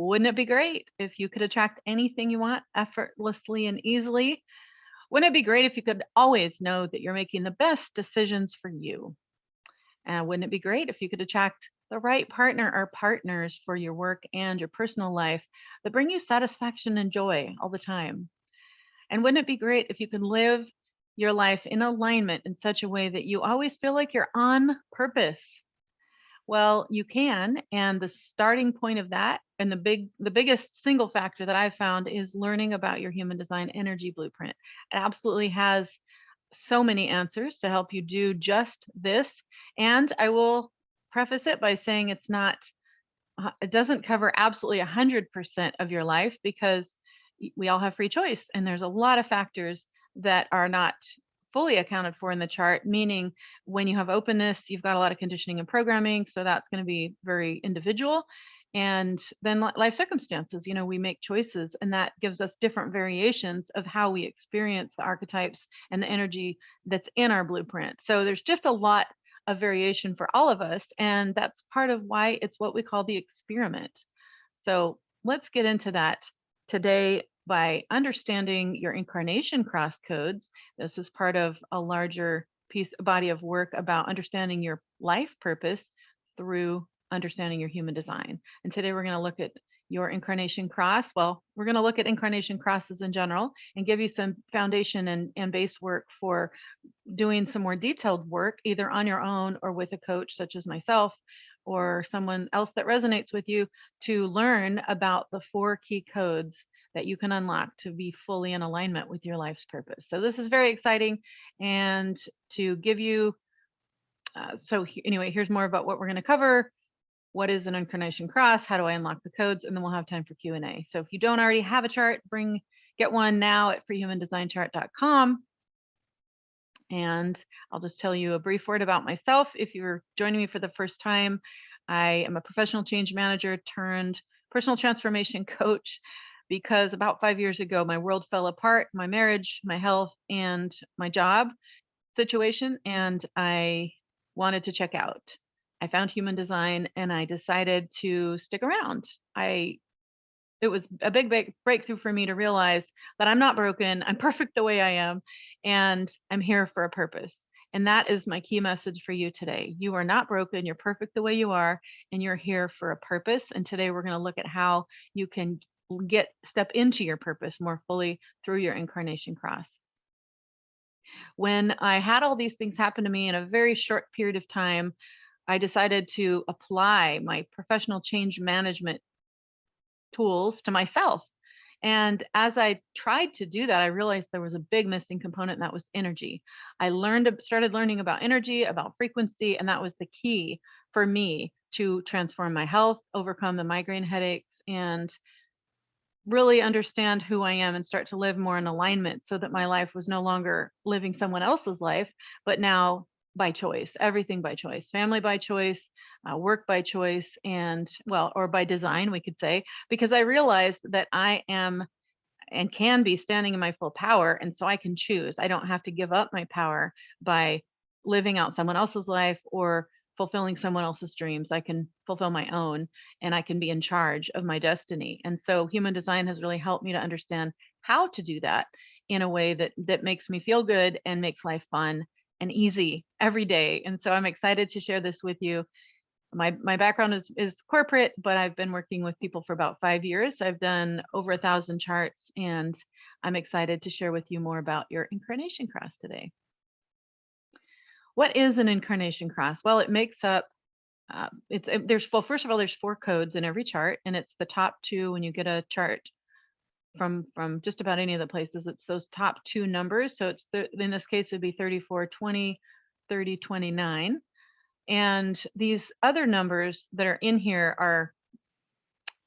Wouldn't it be great if you could attract anything you want effortlessly and easily? Wouldn't it be great if you could always know that you're making the best decisions for you? And wouldn't it be great if you could attract the right partner or partners for your work and your personal life that bring you satisfaction and joy all the time? And wouldn't it be great if you could live your life in alignment in such a way that you always feel like you're on purpose? Well, you can, and the starting point of that and the biggest single factor that I've found is learning about your human design energy blueprint. It absolutely has so many answers to help you do just this. And I will preface it by saying it doesn't cover absolutely 100% of your life because we all have free choice. And there's a lot of factors that are not fully accounted for in the chart, meaning when you have openness, you've got a lot of conditioning and programming. So that's going to be very individual. And then life circumstances, we make choices, and that gives us different variations of how we experience the archetypes and the energy that's in our blueprint. So there's just a lot of variation for all of us. And that's part of why it's what we call the experiment. So let's get into that today by understanding your Incarnation Cross codes. This is part of a larger body of work about understanding your life purpose through understanding your human design. And today we're going to look at your Incarnation Cross. Well, we're going to look at Incarnation Crosses in general and give you some foundation and base work for doing some more detailed work, either on your own or with a coach such as myself or someone else that resonates with you, to learn about the 4 key codes that you can unlock to be fully in alignment with your life's purpose. So this is very exciting. And to give you, anyway, here's more about what we're going to cover. What is an Incarnation Cross? How do I unlock the codes? And then we'll have time for Q&A. So if you don't already have a chart, get one now at freehumandesignchart.com. And I'll just tell you a brief word about myself. If you're joining me for the first time, I am a professional change manager turned personal transformation coach, because about 5 years ago, my world fell apart, my marriage, my health, and my job situation, and I wanted to check out. I found human design and I decided to stick around. It was a big breakthrough for me to realize that I'm not broken. I'm perfect the way I am, and I'm here for a purpose. And that is my key message for you today. You are not broken. You're perfect the way you are, and you're here for a purpose. And today we're going to look at how you can step into your purpose more fully through your Incarnation Cross. When I had all these things happen to me in a very short period of time, I decided to apply my professional change management tools to myself. And as I tried to do that, I realized there was a big missing component, and that was energy. I started learning about energy, about frequency, and that was the key for me to transform my health, overcome the migraine headaches, and really understand who I am and start to live more in alignment, so that my life was no longer living someone else's life, but now by choice, everything by choice, family by choice, work by choice, or by design, we could say, because I realized that I am and can be standing in my full power. And so I can choose. I don't have to give up my power by living out someone else's life or fulfilling someone else's dreams. I can fulfill my own, and I can be in charge of my destiny. And so human design has really helped me to understand how to do that in a way that makes me feel good and makes life fun and easy every day. And so I'm excited to share this with you. My background is corporate, but I've been working with people for about 5 years. I've done over 1,000 charts, and I'm excited to share with you more about your Incarnation Cross today. What is an Incarnation Cross? Well, it makes up first of all, there's 4 codes in every chart, and it's the top 2 when you get a chart from just about any of the places. It's those top 2 numbers. So in this case, it'd be 3420, 3029. And these other numbers that are in here are,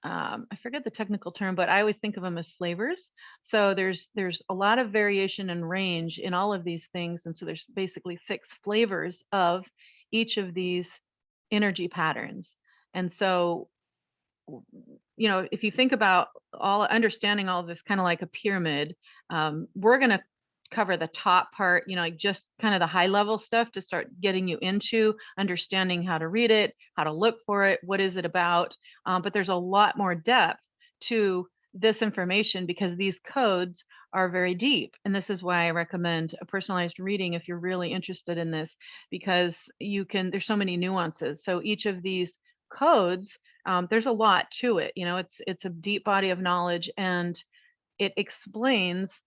I forget the technical term, but I always think of them as flavors. So there's a lot of variation and range in all of these things. And so there's basically 6 flavors of each of these energy patterns. And so, if you think about understanding all of this kind of like a pyramid, we're going to cover the top part, like just kind of the high level stuff to start getting you into understanding how to read it, how to look for it, what is it about. But there's a lot more depth to this information because these codes are very deep. And this is why I recommend a personalized reading if you're really interested in this, because there's so many nuances. So each of these codes, there's a lot to it. It's a deep body of knowledge, and it explains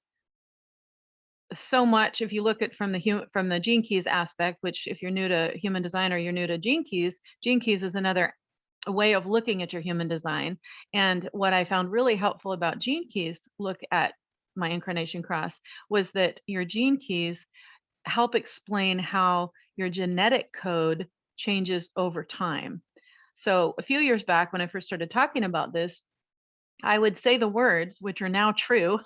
so much. If you look at from the gene keys aspect, which if you're new to human design or you're new to gene keys is another way of looking at your human design. And what I found really helpful about gene keys, look at my Incarnation Cross, was that your gene keys help explain how your genetic code changes over time. So a few years back when I first started talking about this, I would say the words, which are now true,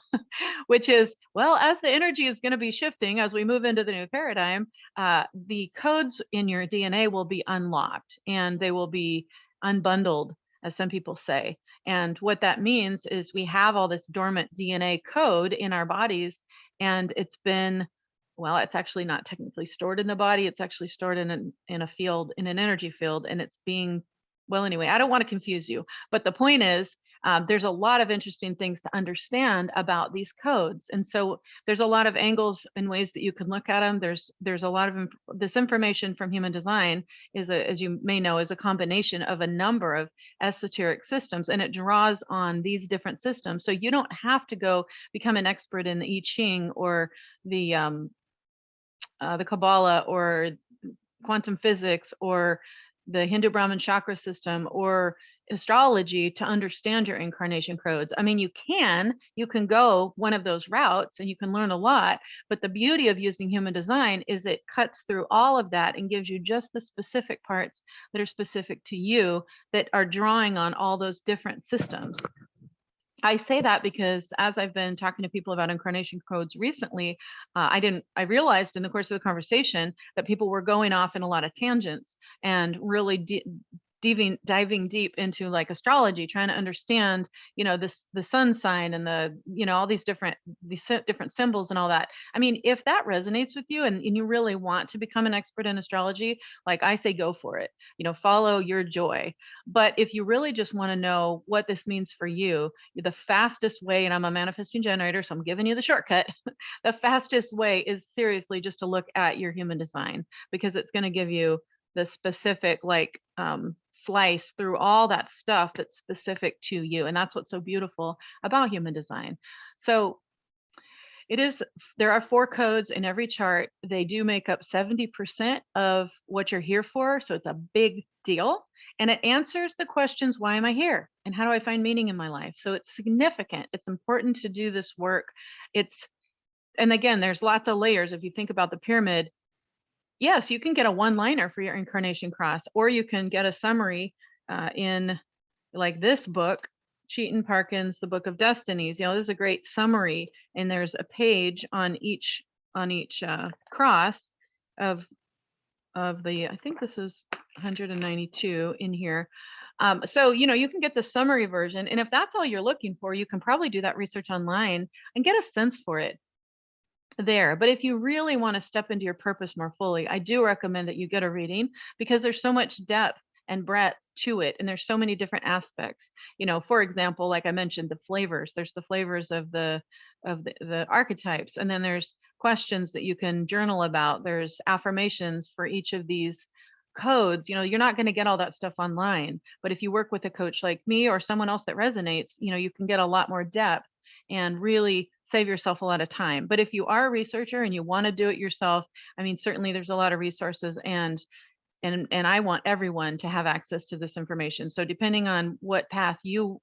which is, well, as the energy is going to be shifting as we move into the new paradigm, the codes in your DNA will be unlocked and they will be unbundled, as some people say. And what that means is we have all this dormant DNA code in our bodies, and it's actually not technically stored in the body. It's actually stored in a field, in an energy field, and it's being, well, anyway, I don't want to confuse you, but the point is, there's a lot of interesting things to understand about these codes. And so there's a lot of angles and ways that you can look at them. There's a lot of this information from human design as you may know, is a combination of a number of esoteric systems, and it draws on these different systems. So you don't have to go become an expert in the I Ching or the Kabbalah or quantum physics or the Hindu Brahmin chakra system or astrology to understand your incarnation codes. I mean, you can go one of those routes and you can learn a lot, but the beauty of using human design is it cuts through all of that and gives you just the specific parts that are specific to you that are drawing on all those different systems. I say that because as I've been talking to people about incarnation codes recently, I realized in the course of the conversation that people were going off in a lot of tangents and really diving deep into like astrology, trying to understand, the sun sign and all these different symbols and all that. I mean, if that resonates with you and you really want to become an expert in astrology, like I say, go for it, follow your joy. But if you really just want to know what this means for you, the fastest way, and I'm a manifesting generator, so I'm giving you the shortcut, the fastest way is seriously just to look at your human design, because it's going to give you the specific slice through all that stuff that's specific to you. And that's what's so beautiful about human design. So there are 4 codes in every chart. They do make up 70% of what you're here for. So it's a big deal. And it answers the questions, why am I here? And how do I find meaning in my life? So it's significant. It's important to do this work. And again, there's lots of layers. If you think about the pyramid, yes, you can get a one-liner for your Incarnation Cross, or you can get a summary in like this book, Cheaton Parkins, The Book of Destinies. This is a great summary, and there's a page on each cross of I think this is 192 in here. So you can get the summary version, and if that's all you're looking for, you can probably do that research online and get a sense for it there. But if you really want to step into your purpose more fully, I do recommend that you get a reading, because there's so much depth and breadth to it, and there's so many different aspects. For example, like I mentioned, the flavors. There's the flavors of the archetypes, and then there's questions that you can journal about. There's affirmations for each of these codes. You're not going to get all that stuff online, but if you work with a coach like me or someone else that resonates, you can get a lot more depth and really save yourself a lot of time. But if you are a researcher and you want to do it yourself, I mean, certainly there's a lot of resources, and I want everyone to have access to this information. So depending on what path you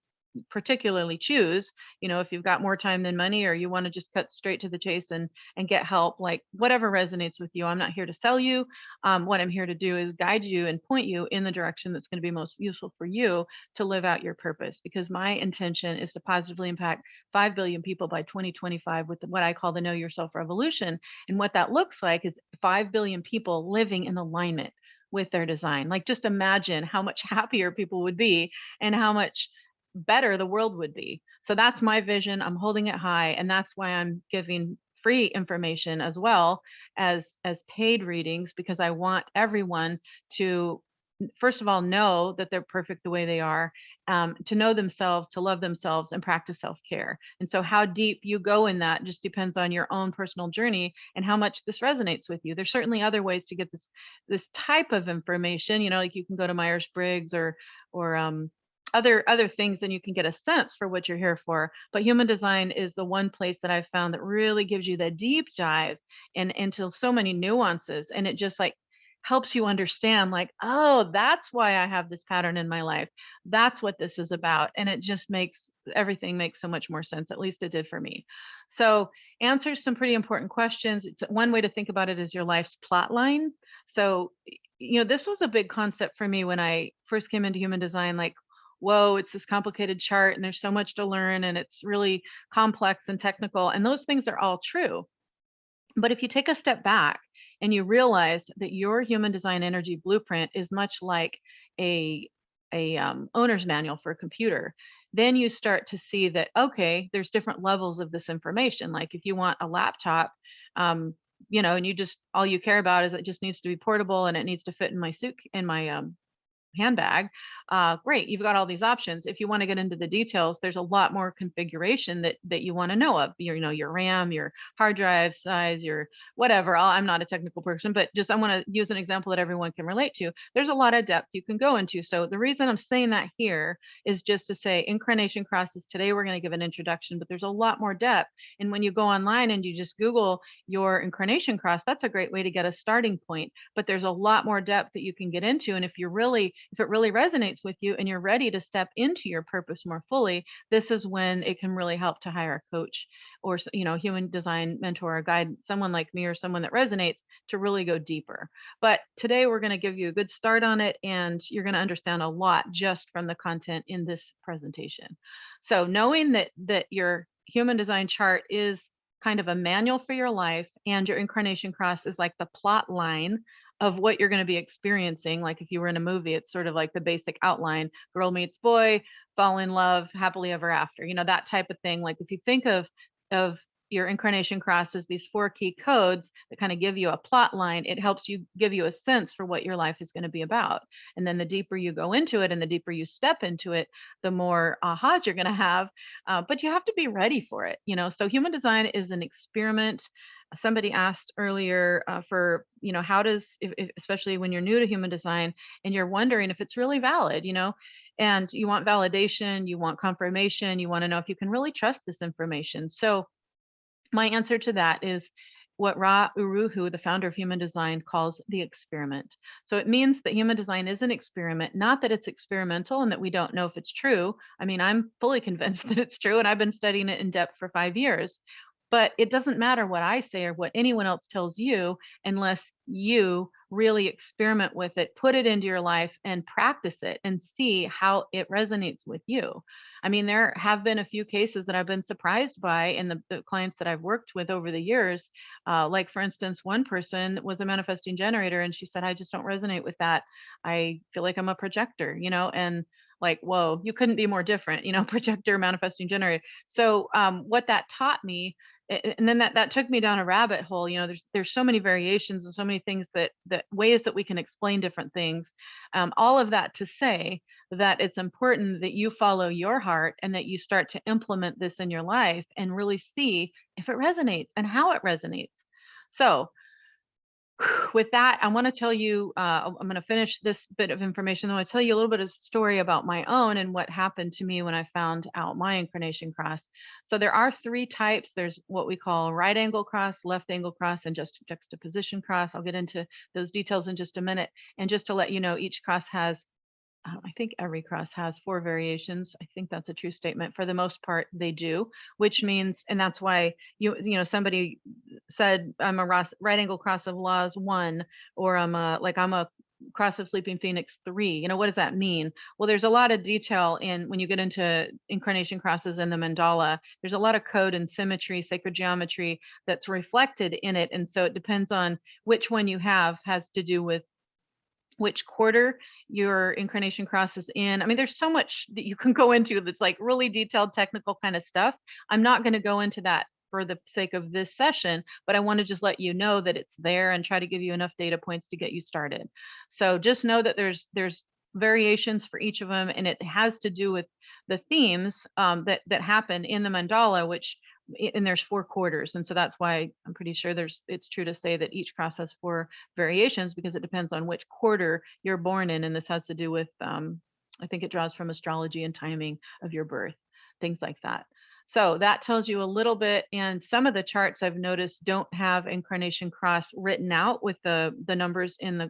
particularly choose, if you've got more time than money, or you want to just cut straight to the chase and get help, like whatever resonates with you. I'm not here to sell you. What I'm here to do is guide you and point you in the direction that's going to be most useful for you to live out your purpose, because my intention is to positively impact 5 billion people by 2025 with what I call the Know Yourself Revolution. And what that looks like is 5 billion people living in alignment with their design. Like, just imagine how much happier people would be and how much better the world would be. So that's my vision. I'm holding it high, and that's why I'm giving free information as well as paid readings, because I want everyone to first of all know that they're perfect the way they are, to know themselves, to love themselves, and practice self-care. And so how deep you go in that just depends on your own personal journey and how much this resonates with you. There's certainly other ways to get this type of information, like you can go to Myers-Briggs or other things, and you can get a sense for what you're here for. But human design is the one place that I've found that really gives you the deep dive and into so many nuances, and it just like helps you understand, like, oh, that's why I have this pattern in my life. That's what this is about. And it just makes everything make so much more sense. At least it did for me. So answers some pretty important questions. It's one way to think about it is your life's plot line. So, this was a big concept for me when I first came into human design, like, whoa, it's this complicated chart and there's so much to learn and it's really complex and technical. And those things are all true. But if you take a step back and you realize that your human design energy blueprint is much like a owner's manual for a computer, then you start to see that, okay, there's different levels of this information. Like if you want a laptop, and you just all you care about is it just needs to be portable and it needs to fit in my suit in my handbag, great, you've got all these options. If you want to get into the details, there's a lot more configuration that you want to know of. Your RAM, your hard drive size, your whatever. I'm not a technical person, but just I want to use an example that everyone can relate to. There's a lot of depth you can go into. So the reason I'm saying that here is just to say Incarnation Cross is today we're going to give an introduction, but there's a lot more depth. And when you go online and you just Google your Incarnation Cross, that's a great way to get a starting point. But there's a lot more depth that you can get into. And if it really resonates with you and you're ready to step into your purpose more fully, this is when it can really help to hire a coach or, human design mentor or guide, someone like me or someone that resonates to really go deeper. But today we're going to give you a good start on it, and you're going to understand a lot just from the content in this presentation. So knowing that your human design chart is kind of a manual for your life, and your Incarnation Cross is like the plot line of what you're going to be experiencing. Like if you were in a movie, it's sort of like the basic outline: girl meets boy, fall in love, happily ever after, that type of thing. Like if you think of your Incarnation Cross as these 4 key codes that kind of give you a plot line, it helps you give you a sense for what your life is going to be about. And then the deeper you go into it and the deeper you step into it, the more ahas you're going to have. But you have to be ready for it. So human design is an experiment. Somebody asked earlier for, how does, especially when you're new to human design and you're wondering if it's really valid, and you want validation, you want confirmation, you want to know if you can really trust this information. So my answer to that is what Ra Uru Hu, the founder of human design, calls the experiment. So it means that human design is an experiment, not that it's experimental and that we don't know if it's true. I mean, I'm fully convinced that it's true, and I've been studying it in depth for 5 years. But it doesn't matter what I say or what anyone else tells you unless you really experiment with it, put it into your life, and practice it and see how it resonates with you. I mean, there have been a few cases that I've been surprised by in the clients that I've worked with over the years. Like, for instance, one person was a manifesting generator, and she said, I just don't resonate with that. I feel like I'm a projector, and like, whoa, you couldn't be more different, projector, manifesting generator. So what that taught me, and then that took me down a rabbit hole. There's so many variations and so many things that ways that we can explain different things. All of that to say that it's important that you follow your heart and that you start to implement this in your life and really see if it resonates and how it resonates. So with that, I want to tell you, I'm going to finish this bit of information. I want to tell you a little bit of story about my own and what happened to me when I found out my Incarnation Cross. So there are 3 types. There's what we call right angle cross, left angle cross, and just juxtaposition cross. I'll get into those details in just a minute. And just to let you know, each cross has, I think every cross has 4 variations. I think that's a true statement. For the most part, they do, which means, and that's why somebody said I'm a right angle cross of laws 1, or I'm a cross of sleeping phoenix 3. What does that mean? Well, there's a lot of detail when you get into incarnation crosses and the mandala. There's a lot of code and symmetry, sacred geometry that's reflected in it, and so it depends on which one you have, has to do with which quarter your incarnation cross is in. I mean, there's so much that you can go into that's like really detailed technical kind of stuff. I'm not going to go into that for the sake of this session, but I want to just let you know that it's there and try to give you enough data points to get you started. So just know that there's variations for each of them, and it has to do with the themes that happen in the mandala, which and there's 4 quarters, and so that's why I'm pretty sure it's true to say that each cross has 4 variations, because it depends on which quarter you're born in, and this has to do with I think it draws from astrology and timing of your birth, things like that. So that tells you a little bit, and some of the charts I've noticed don't have Incarnation Cross written out with the numbers in the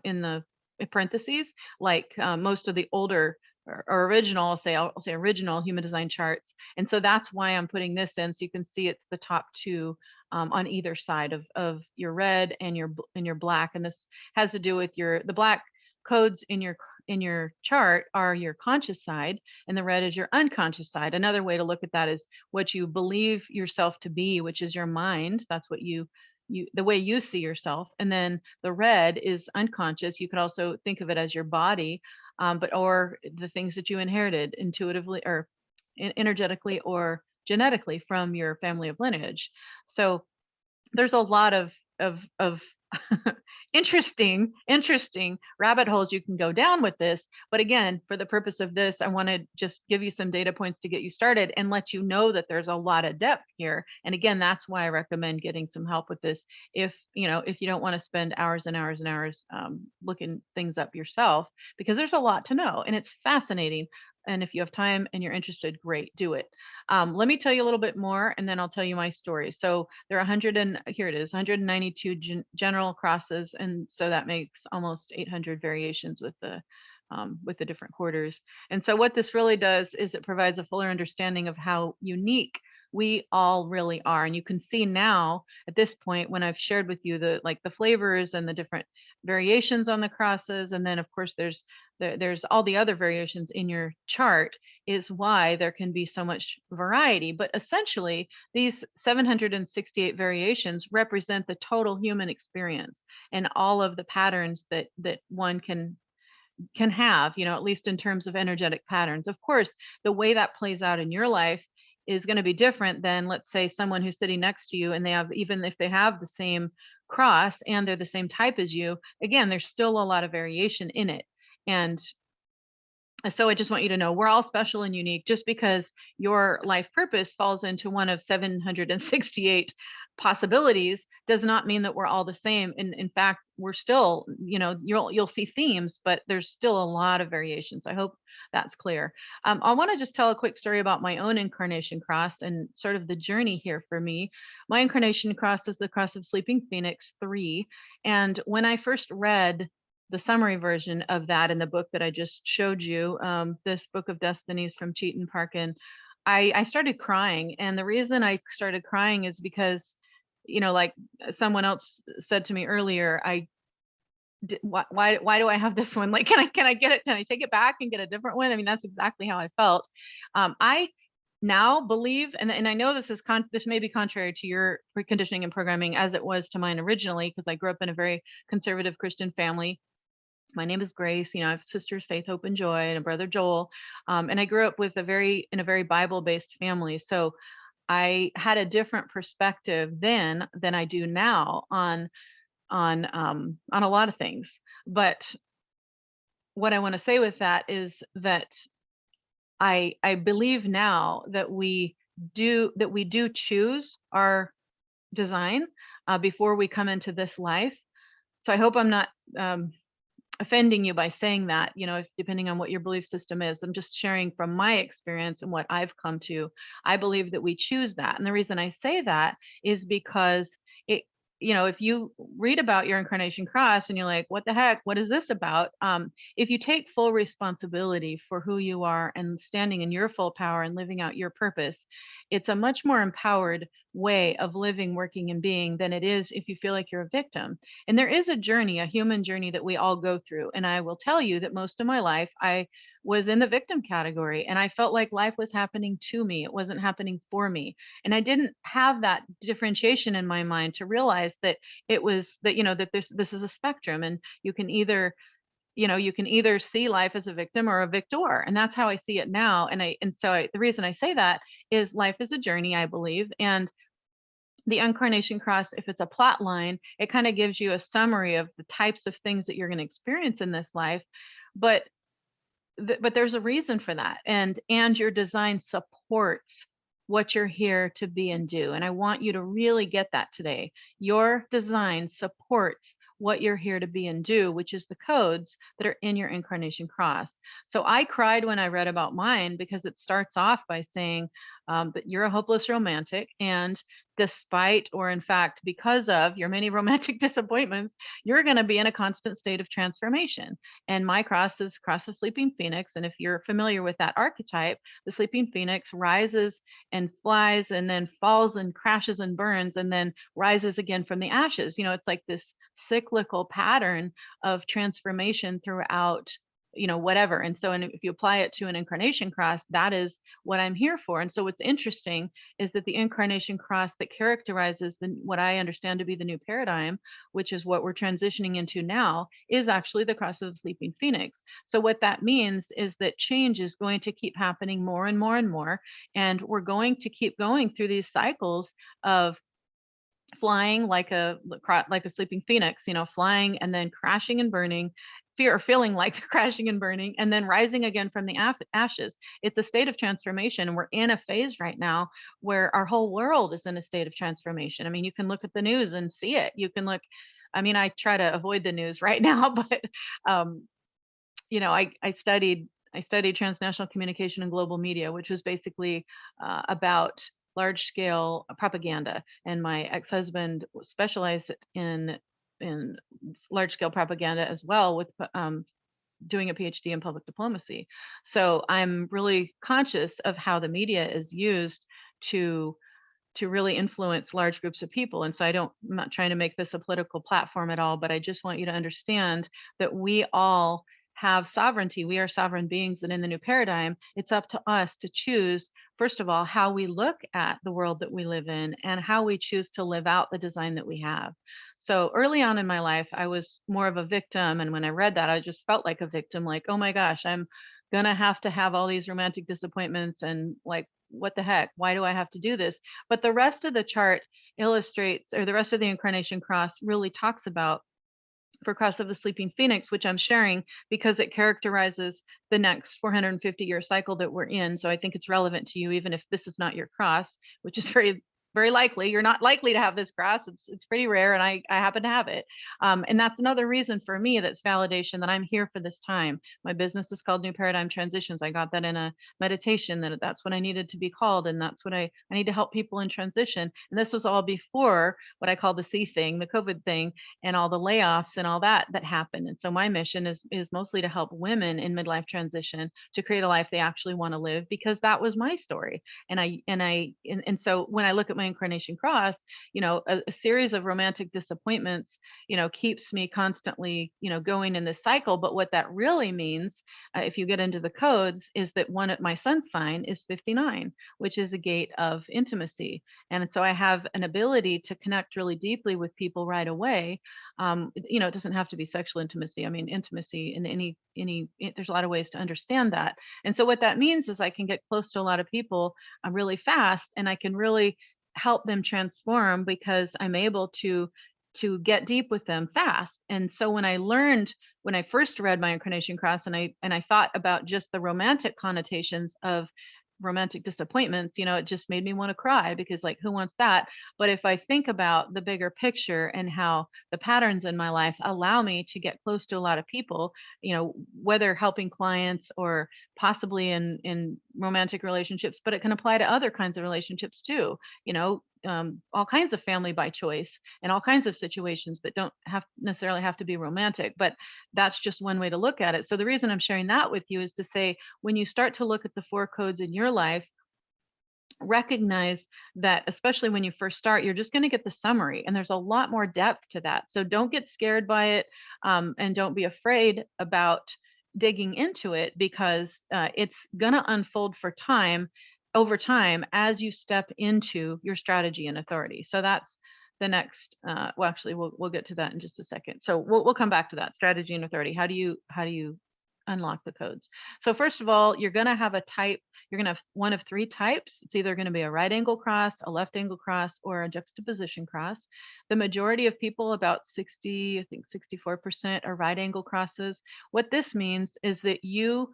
in the parentheses, like most of the older or original, I'll say original human design charts. And so that's why I'm putting this in, so you can see it's the top 2 on either side of your red and your black. And this has to do with the black codes in your chart are your conscious side, and the red is your unconscious side. Another way to look at that is what you believe yourself to be, which is your mind. That's what you the way you see yourself. And then the red is unconscious. You could also think of it as your body, or the things that you inherited intuitively or energetically or genetically from your family of lineage. So there's a lot of interesting rabbit holes you can go down with this. But again, for the purpose of this, I want to just give you some data points to get you started and let you know that there's a lot of depth here. And again, that's why I recommend getting some help with this. If you don't want to spend hours and hours and hours looking things up yourself, because there's a lot to know and it's fascinating. And if you have time and you're interested, great, do it. Let me tell you a little bit more, and then I'll tell you my story. So there are here it is, 192 general crosses, and so that makes almost 800 variations with the different quarters. And so what this really does is it provides a fuller understanding of how unique we all really are. And you can see now at this point, when I've shared with you the flavors and the different variations on the crosses, and then of course there's all the other variations in your chart, is why there can be so much variety. But essentially, these 768 variations represent the total human experience and all of the patterns that one can have, at least in terms of energetic patterns. Of course, the way that plays out in your life is going to be different than, let's say, someone who's sitting next to you and they have, even if they have the same cross and they're the same type as you, again, there's still a lot of variation in it. And so I just want you to know we're all special and unique. Just because your life purpose falls into one of 768 possibilities does not mean that we're all the same. And in fact, we're still, you'll see themes, but there's still a lot of variations. I hope that's clear. I want to just tell a quick story about my own Incarnation Cross and sort of the journey here for me. My Incarnation Cross is the Cross of Sleeping Phoenix 3. And when I first read the summary version of that in the book that I just showed you, this Book of Destinies from Cheaton Parkin, I started crying. And the reason I started crying is because, like someone else said to me earlier, why do I have this one? Like, can I get it? Can I take it back and get a different one? I mean, that's exactly how I felt. I now believe, and I know this may be contrary to your preconditioning and programming as it was to mine originally, because I grew up in a very conservative Christian family. My name is Grace. I have sisters Faith, Hope, and Joy, and a brother Joel. And I grew up in a very Bible-based family. So I had a different perspective then than I do now on a lot of things. But what I want to say with that is that I believe now that we do choose our design before we come into this life. So I hope I'm not offending you by saying that, if depending on what your belief system is. I'm just sharing from my experience and what I've come to. I believe that we choose that. And the reason I say that is because if you read about your Incarnation Cross and you're like, what the heck, what is this about? If you take full responsibility for who you are and standing in your full power and living out your purpose, it's a much more empowered way of living, working, and being than it is if you feel like you're a victim. And there is a journey, a human journey that we all go through. And I will tell you that most of my life, I was in the victim category, and I felt like life was happening to me. It wasn't happening for me. And I didn't have that differentiation in my mind to realize that it was that, that this is a spectrum, and you can either see life as a victim or a victor. And that's how I see it now. And so the reason I say that is life is a journey, I believe. And The Incarnation Cross, if it's a plot line, it kind of gives you a summary of the types of things that you're going to experience in this life. But but there's a reason for that, and your design supports what you're here to be and do, and I want you to really get that today. Your design supports what you're here to be and do, which is the codes that are in your Incarnation Cross. So I cried when I read about mine, because it starts off by saying that you're a hopeless romantic, and despite, or in fact because of your many romantic disappointments, you're going to be in a constant state of transformation. And my cross is cross of sleeping phoenix. And if you're familiar with that archetype, the sleeping phoenix rises and flies and then falls and crashes and burns and then rises again from the ashes. It's like this cyclical pattern of transformation throughout, whatever. And so, and if you apply it to an Incarnation Cross, that is what I'm here for. And so what's interesting is that the Incarnation Cross that characterizes what I understand to be the new paradigm, which is what we're transitioning into now, is actually the cross of the sleeping phoenix. So what that means is that change is going to keep happening more and more and more, and we're going to keep going through these cycles of flying like a sleeping phoenix, flying and then crashing and burning, feeling like crashing and burning, and then rising again from the ashes. It's a state of transformation, and we're in a phase right now where our whole world is in a state of transformation. I mean, you can look at the news and see it. You can look, I mean, I try to avoid the news right now, but um, I studied transnational communication and global media, which was basically about large scale propaganda. And my ex-husband specialized in large scale propaganda as well, with doing a PhD in public diplomacy. So I'm really conscious of how the media is used to really influence large groups of people. And so I'm not trying to make this a political platform at all, but I just want you to understand that we all have sovereignty. We are sovereign beings. And in the new paradigm, it's up to us to choose, first of all, how we look at the world that we live in and how we choose to live out the design that we have. So early on in my life, I was more of a victim. And when I read that, I just felt like a victim, like, oh my gosh, I'm going to have all these romantic disappointments, and like, what the heck? Why do I have to do this? But the rest of the chart illustrates, or the rest of the Incarnation Cross really talks about, for Cross of the Sleeping Phoenix, which I'm sharing because it characterizes the next 450-year cycle that we're in. So I think it's relevant to you, even if this is not your cross, which is very likely. You're not likely to have this cross. It's pretty rare, and I happen to have it. And that's another reason for me that's validation that I'm here for this time. My business is called New Paradigm Transitions. I got that in a meditation, that's what I needed to be called, and that's what I need to help people in transition. And this was all before what I call the C thing, the COVID thing, and all the layoffs and all that happened. And so my mission is mostly to help women in midlife transition to create a life they actually want to live, because that was my story. And so when I look at my Incarnation Cross, a series of romantic disappointments, keeps me constantly, going in this cycle. But what that really means, if you get into the codes, is that my sun's sign is 59, which is a gate of intimacy. And so I have an ability to connect really deeply with people right away. It doesn't have to be sexual intimacy. I mean, intimacy in there's a lot of ways to understand that. And so what that means is I can get close to a lot of people really fast, and I can really help them transform because I'm able to get deep with them fast. And so when I first read my Incarnation Cross, and I thought about just the romantic connotations of romantic disappointments, it just made me want to cry, because like, who wants that? But if I think about the bigger picture and how the patterns in my life allow me to get close to a lot of people, whether helping clients or possibly in romantic relationships, but it can apply to other kinds of relationships too, all kinds of family by choice, and all kinds of situations that don't necessarily have to be romantic, but that's just one way to look at it. So the reason I'm sharing that with you is to say, when you start to look at the 4 codes in your life, recognize that, especially when you first start, you're just going to get the summary, and there's a lot more depth to that. So don't get scared by it, and don't be afraid about digging into it, because it's going to unfold over time as you step into your strategy and authority. So that's the next. Well, actually, we'll get to that in just a second. So we'll come back to that, strategy and authority. How do you unlock the codes. So first of all, you're going to have a type, you're going to have one of three types. It's either going to be a right angle cross, a left angle cross, or a juxtaposition cross. The majority of people, about 60, I think 64%, are right angle crosses. What this means is that your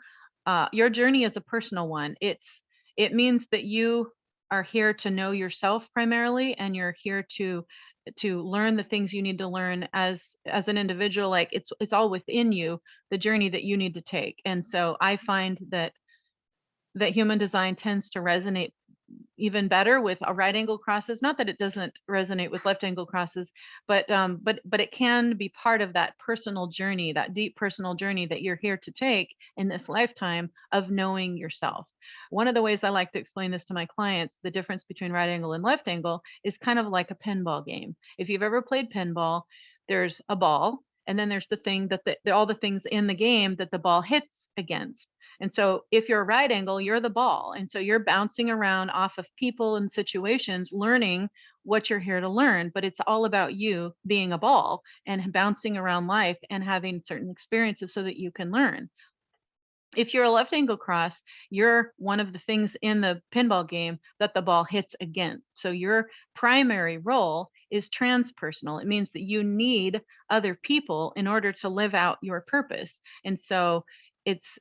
journey is a personal one. It means that you are here to know yourself primarily, and you're here to learn the things you need to learn as an individual. Like it's all within you, the journey that you need to take. And so I find that human design tends to resonate even better with a right angle crosses. Not that it doesn't resonate with left angle crosses, but it can be part of that personal journey, that deep personal journey that you're here to take in this lifetime of knowing yourself. One of the ways I like to explain this to my clients, the difference between right angle and left angle, is kind of like a pinball game. If you've ever played pinball, there's a ball, and then there's the thing that all the things in the game that the ball hits against. And so if you're a right angle, you're the ball. And so you're bouncing around off of people and situations, learning what you're here to learn. But it's all about you being a ball and bouncing around life and having certain experiences so that you can learn. If you're a left angle cross, you're one of the things in the pinball game that the ball hits against. So your primary role is transpersonal. It means that you need other people in order to live out your purpose. And so it's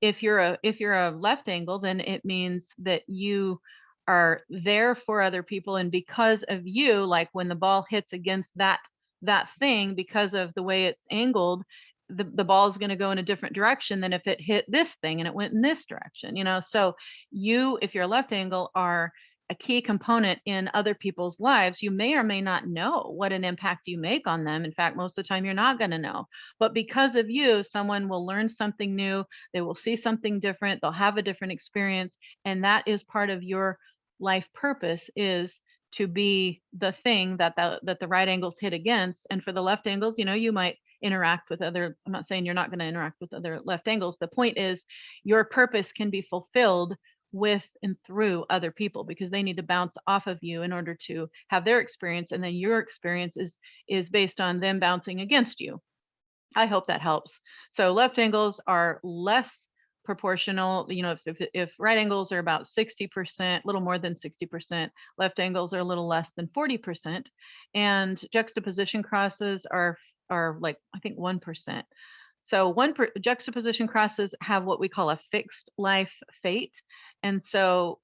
if you're a left angle, then it means that you are there for other people, and because of you, like when the ball hits against that thing, because of the way it's angled, the ball is going to go in a different direction than if it hit this thing and it went in this direction, you know. So you, if you're a left angle, are a key component in other people's lives. You may or may not know what an impact you make on them. In fact, most of the time you're not going to know. But because of you, someone will learn something new, they will see something different, they'll have a different experience, and that is part of your life purpose, is to be the thing that the right angles hit against. And for the left angles, you know, you might interact with other, I'm not saying you're not going to interact with other left angles. The point is your purpose can be fulfilled with and through other people, because they need to bounce off of you in order to have their experience, and then your experience is based on them bouncing against you. I hope that helps. So left angles are less proportional. You know, if right angles are about 60%, a little more than 60%, left angles are a little less than 40%, and juxtaposition crosses are like, I think, 1%. So juxtaposition crosses have what we call a fixed life fate. And so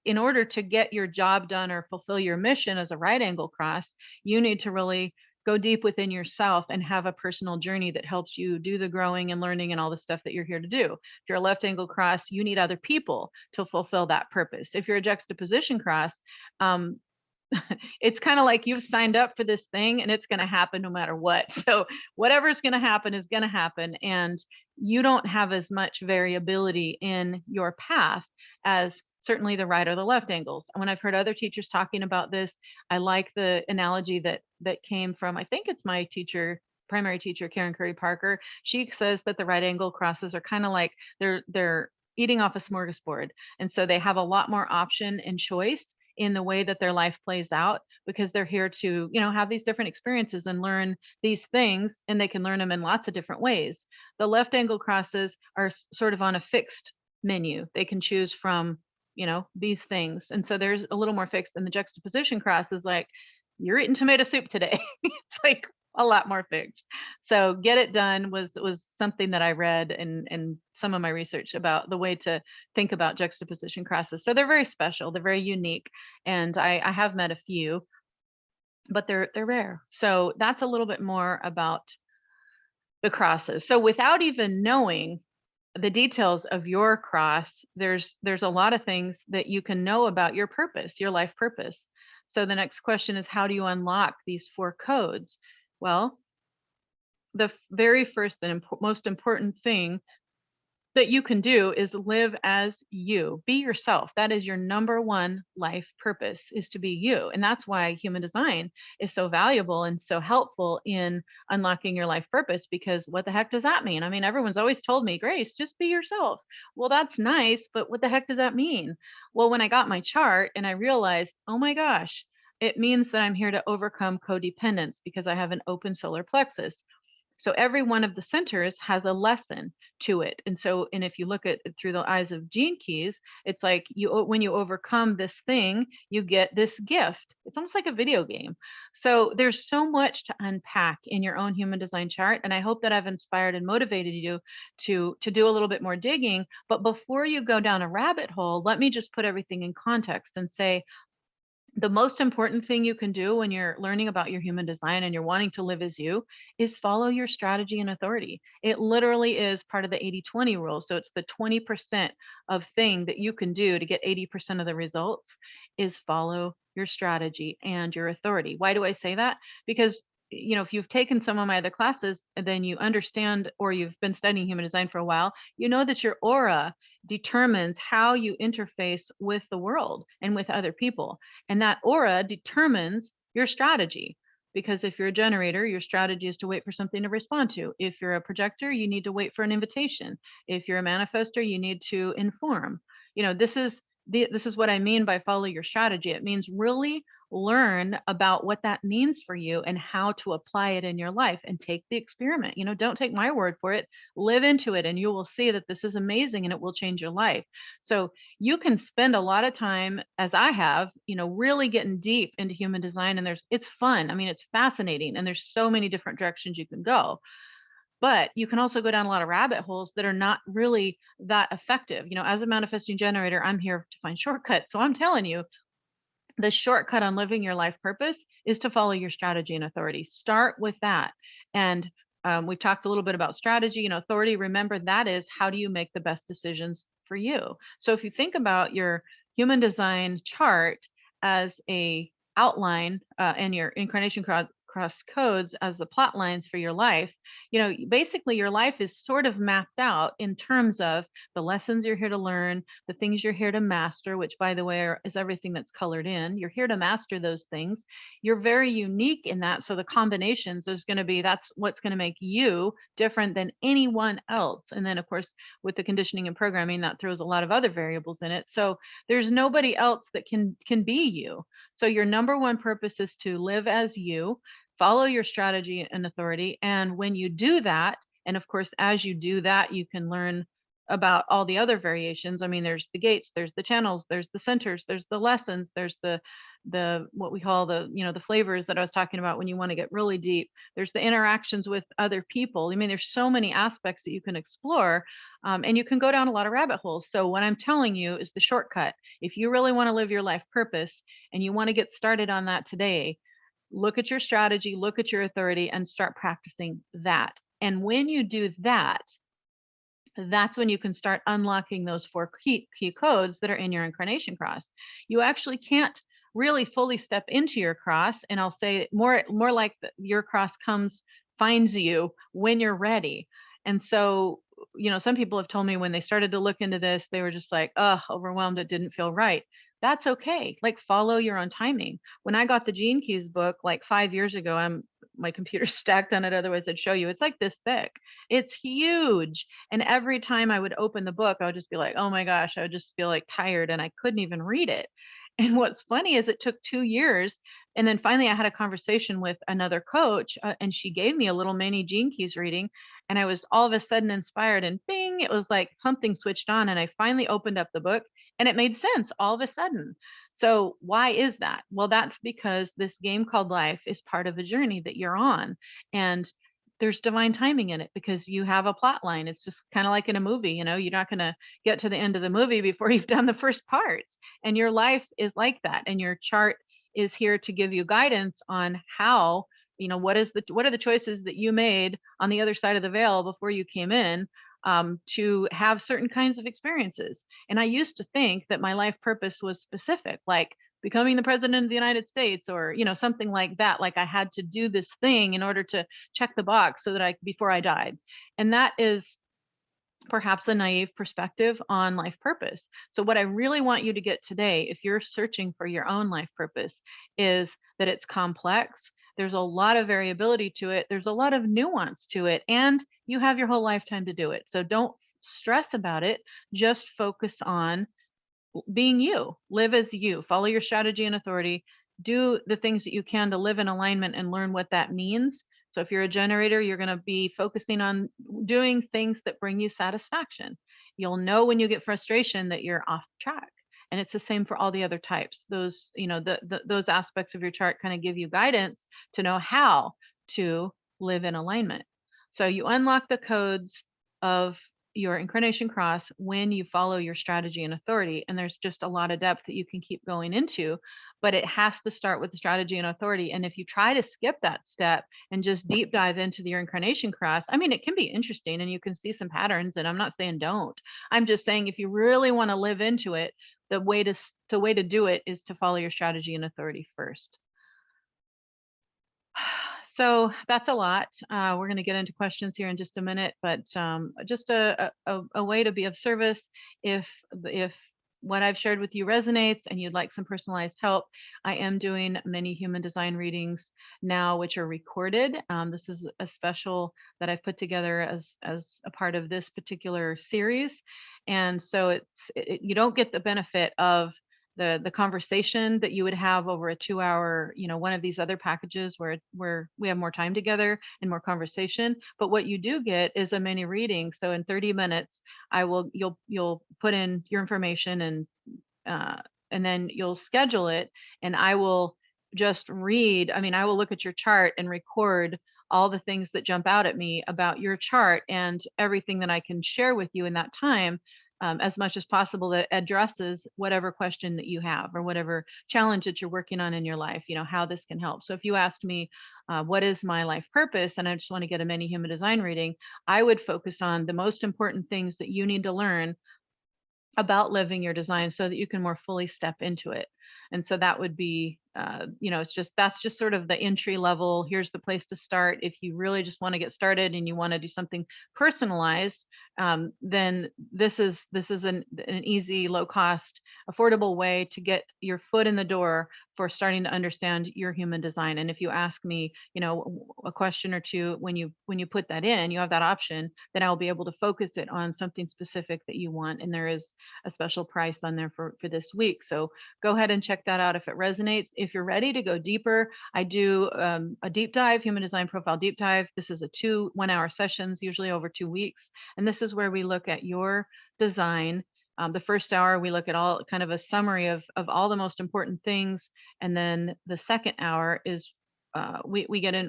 in order to get your job done or fulfill your mission as a right angle cross, you need to really go deep within yourself and have a personal journey that helps you do the growing and learning and all the stuff that you're here to do. If you're a left angle cross, you need other people to fulfill that purpose. If you're a juxtaposition cross, it's kind of like you've signed up for this thing and it's going to happen no matter what. So whatever's going to happen is going to happen. And you don't have as much variability in your path as certainly the right or the left angles. When I've heard other teachers talking about this, I like the analogy that came from, I think it's my teacher, primary teacher, Karen Curry Parker. She says that the right angle crosses are kind of like they're eating off a smorgasbord. And so they have a lot more option and choice in the way that their life plays out, because they're here to, you know, have these different experiences and learn these things, and they can learn them in lots of different ways. The left angle crosses are sort of on a fixed menu. They can choose from, you know, these things. And so there's a little more fixed. And the juxtaposition cross is like, you're eating tomato soup today. It's like a lot more fixed. So Get It Done was something that I read in some of my research about the way to think about juxtaposition crosses. So they're very special, they're very unique, and I have met a few, but they're rare. So that's a little bit more about the crosses. So without even knowing the details of your cross, there's a lot of things that you can know about your purpose, your life purpose. So the next question is, how do you unlock these 4 codes? Well, the very first and most important thing that you can do is live as you. Be yourself. That is your number one life purpose, is to be you. And that's why human design is so valuable and so helpful in unlocking your life purpose, because what the heck does that mean? I mean, everyone's always told me, Grace, just be yourself. Well, that's nice, but what the heck does that mean? Well, when I got my chart and I realized, oh my gosh, it means that I'm here to overcome codependence because I have an open solar plexus. So every one of the centers has a lesson to it. And if you look at it through the eyes of Gene Keys, it's like when you overcome this thing, you get this gift. It's almost like a video game. So there's so much to unpack in your own human design chart, and I hope that I've inspired and motivated you to do a little bit more digging. But before you go down a rabbit hole, let me just put everything in context and say the most important thing you can do when you're learning about your human design and you're wanting to live as you is follow your strategy and authority. It literally is part of the 80-20 rule. So it's the 20% of thing that you can do to get 80% of the results is follow your strategy and your authority. Why do I say that? Because if you've taken some of my other classes, and then you understand, or you've been studying human design for a while, you know that your aura determines how you interface with the world and with other people. And that aura determines your strategy. Because if you're a generator, your strategy is to wait for something to respond to. If you're a projector, you need to wait for an invitation. If you're a manifester, you need to inform. This is what I mean by follow your strategy. It means really learn about what that means for you and how to apply it in your life, and take the experiment. Don't take my word for it. Live into it, and you will see that this is amazing and it will change your life. So you can spend a lot of time, as I have, really getting deep into human design, and it's fun. I mean, it's fascinating, and there's so many different directions you can go. But you can also go down a lot of rabbit holes that are not really that effective. As a manifesting generator, I'm here to find shortcuts. So I'm telling you, the shortcut on living your life purpose is to follow your strategy and authority. Start with that. And we talked a little bit about strategy and authority. Remember, that is, how do you make the best decisions for you? So if you think about your human design chart as a outline, and your incarnation cross codes as the plot lines for your life, basically your life is sort of mapped out in terms of the lessons you're here to learn, the things you're here to master, which, by the way, is everything that's colored in. You're here to master those things. You're very unique in that. So the combinations that's what's going to make you different than anyone else. And then, of course, with the conditioning and programming, that throws a lot of other variables in it. So there's nobody else that can be you. So your number one purpose is to live as you, follow your strategy and authority. And when you do that, and of course, as you do that, you can learn about all the other variations. I mean, there's the gates, there's the channels, there's the centers, there's the lessons, there's the what we call the flavors that I was talking about when you want to get really deep. There's the interactions with other people. I mean, there's so many aspects that you can explore, and you can go down a lot of rabbit holes. So what I'm telling you is the shortcut. If you really want to live your life purpose and you want to get started on that today, look at your strategy, look at your authority, and start practicing that. And when you do that, that's when you can start unlocking those 4 key codes that are in your incarnation cross. You actually can't really fully step into your cross, and I'll say more like your cross finds you when you're ready. And so, some people have told me when they started to look into this, they were just like, oh, overwhelmed, it didn't feel right. That's okay. Like, follow your own timing. When I got the Gene Keys book like 5 years ago, my computer's stacked on it, otherwise I'd show you. It's like this thick. It's huge. And every time I would open the book, I would just be like, oh my gosh, I would just feel like tired and I couldn't even read it. And what's funny is it took 2 years. And then finally I had a conversation with another coach, and she gave me a little mini Gene Keys reading. And I was all of a sudden inspired, and bing, it was like something switched on. And I finally opened up the book and it made sense all of a sudden. So why is that? Well, that's because this game called life is part of a journey that you're on. And there's divine timing in it because you have a plot line. It's just kind of like in a movie, you're not going to get to the end of the movie before you've done the first parts. And your life is like that. And your chart is here to give you guidance on how, what are the choices that you made on the other side of the veil before you came in, to have certain kinds of experiences. And I used to think that my life purpose was specific, like becoming the president of the United States, or something like that. Like I had to do this thing in order to check the box so that before I died. And that is perhaps a naive perspective on life purpose. So what I really want you to get today, if you're searching for your own life purpose, is that it's complex. There's a lot of variability to it. There's a lot of nuance to it, and you have your whole lifetime to do it. So don't stress about it. Just focus on being you. Live as you. Follow your strategy and authority. Do the things that you can to live in alignment and learn what that means, So if you're a generator, you're going to be focusing on doing things that bring you satisfaction. You'll know when you get frustration that you're off track. And it's the same for all the other types. Those, those aspects of your chart kind of give you guidance to know how to live in alignment. So you unlock the codes of your incarnation cross when you follow your strategy and authority. And there's just a lot of depth that you can keep going into, but it has to start with the strategy and authority. And if you try to skip that step and just deep dive into your incarnation cross, I mean, it can be interesting and you can see some patterns. And I'm not saying don't. I'm just saying if you really want to live into it, the way to do it is to follow your strategy and authority first. So that's a lot. We're going to get into questions here in just a minute, but just a way to be of service. If what I've shared with you resonates and you'd like some personalized help, I am doing many human design readings now, which are recorded. This is a special that I've put together as a part of this particular series, and so you don't get the benefit of the conversation that you would have over a 2 hour, one of these other packages where we have more time together and more conversation. But what you do get is a mini reading. So in 30 minutes, you'll put in your information and then you'll schedule it, and I will just read. I mean, I will look at your chart and record all the things that jump out at me about your chart and everything that I can share with you in that time, as much as possible, that addresses whatever question that you have or whatever challenge that you're working on in your life, how this can help. So if you asked me, what is my life purpose? And I just want to get a mini human design reading, I would focus on the most important things that you need to learn about living your design so that you can more fully step into it. And so that would be, that's just sort of the entry level. Here's the place to start. If you really just want to get started and you want to do something personalized, then this is an easy, low cost, affordable way to get your foot in the door for starting to understand your human design. And if you ask me, a question or two, when you put that in, you have that option, then I'll be able to focus it on something specific that you want. And there is a special price on there for this week. So go ahead and check that out if it resonates. If you're ready to go deeper, I do a deep dive, human design profile deep dive. This is 1 hour sessions, usually over 2 weeks. And this is where we look at your design. The first hour, we look at all kind of a summary of all the most important things. And then the second hour is we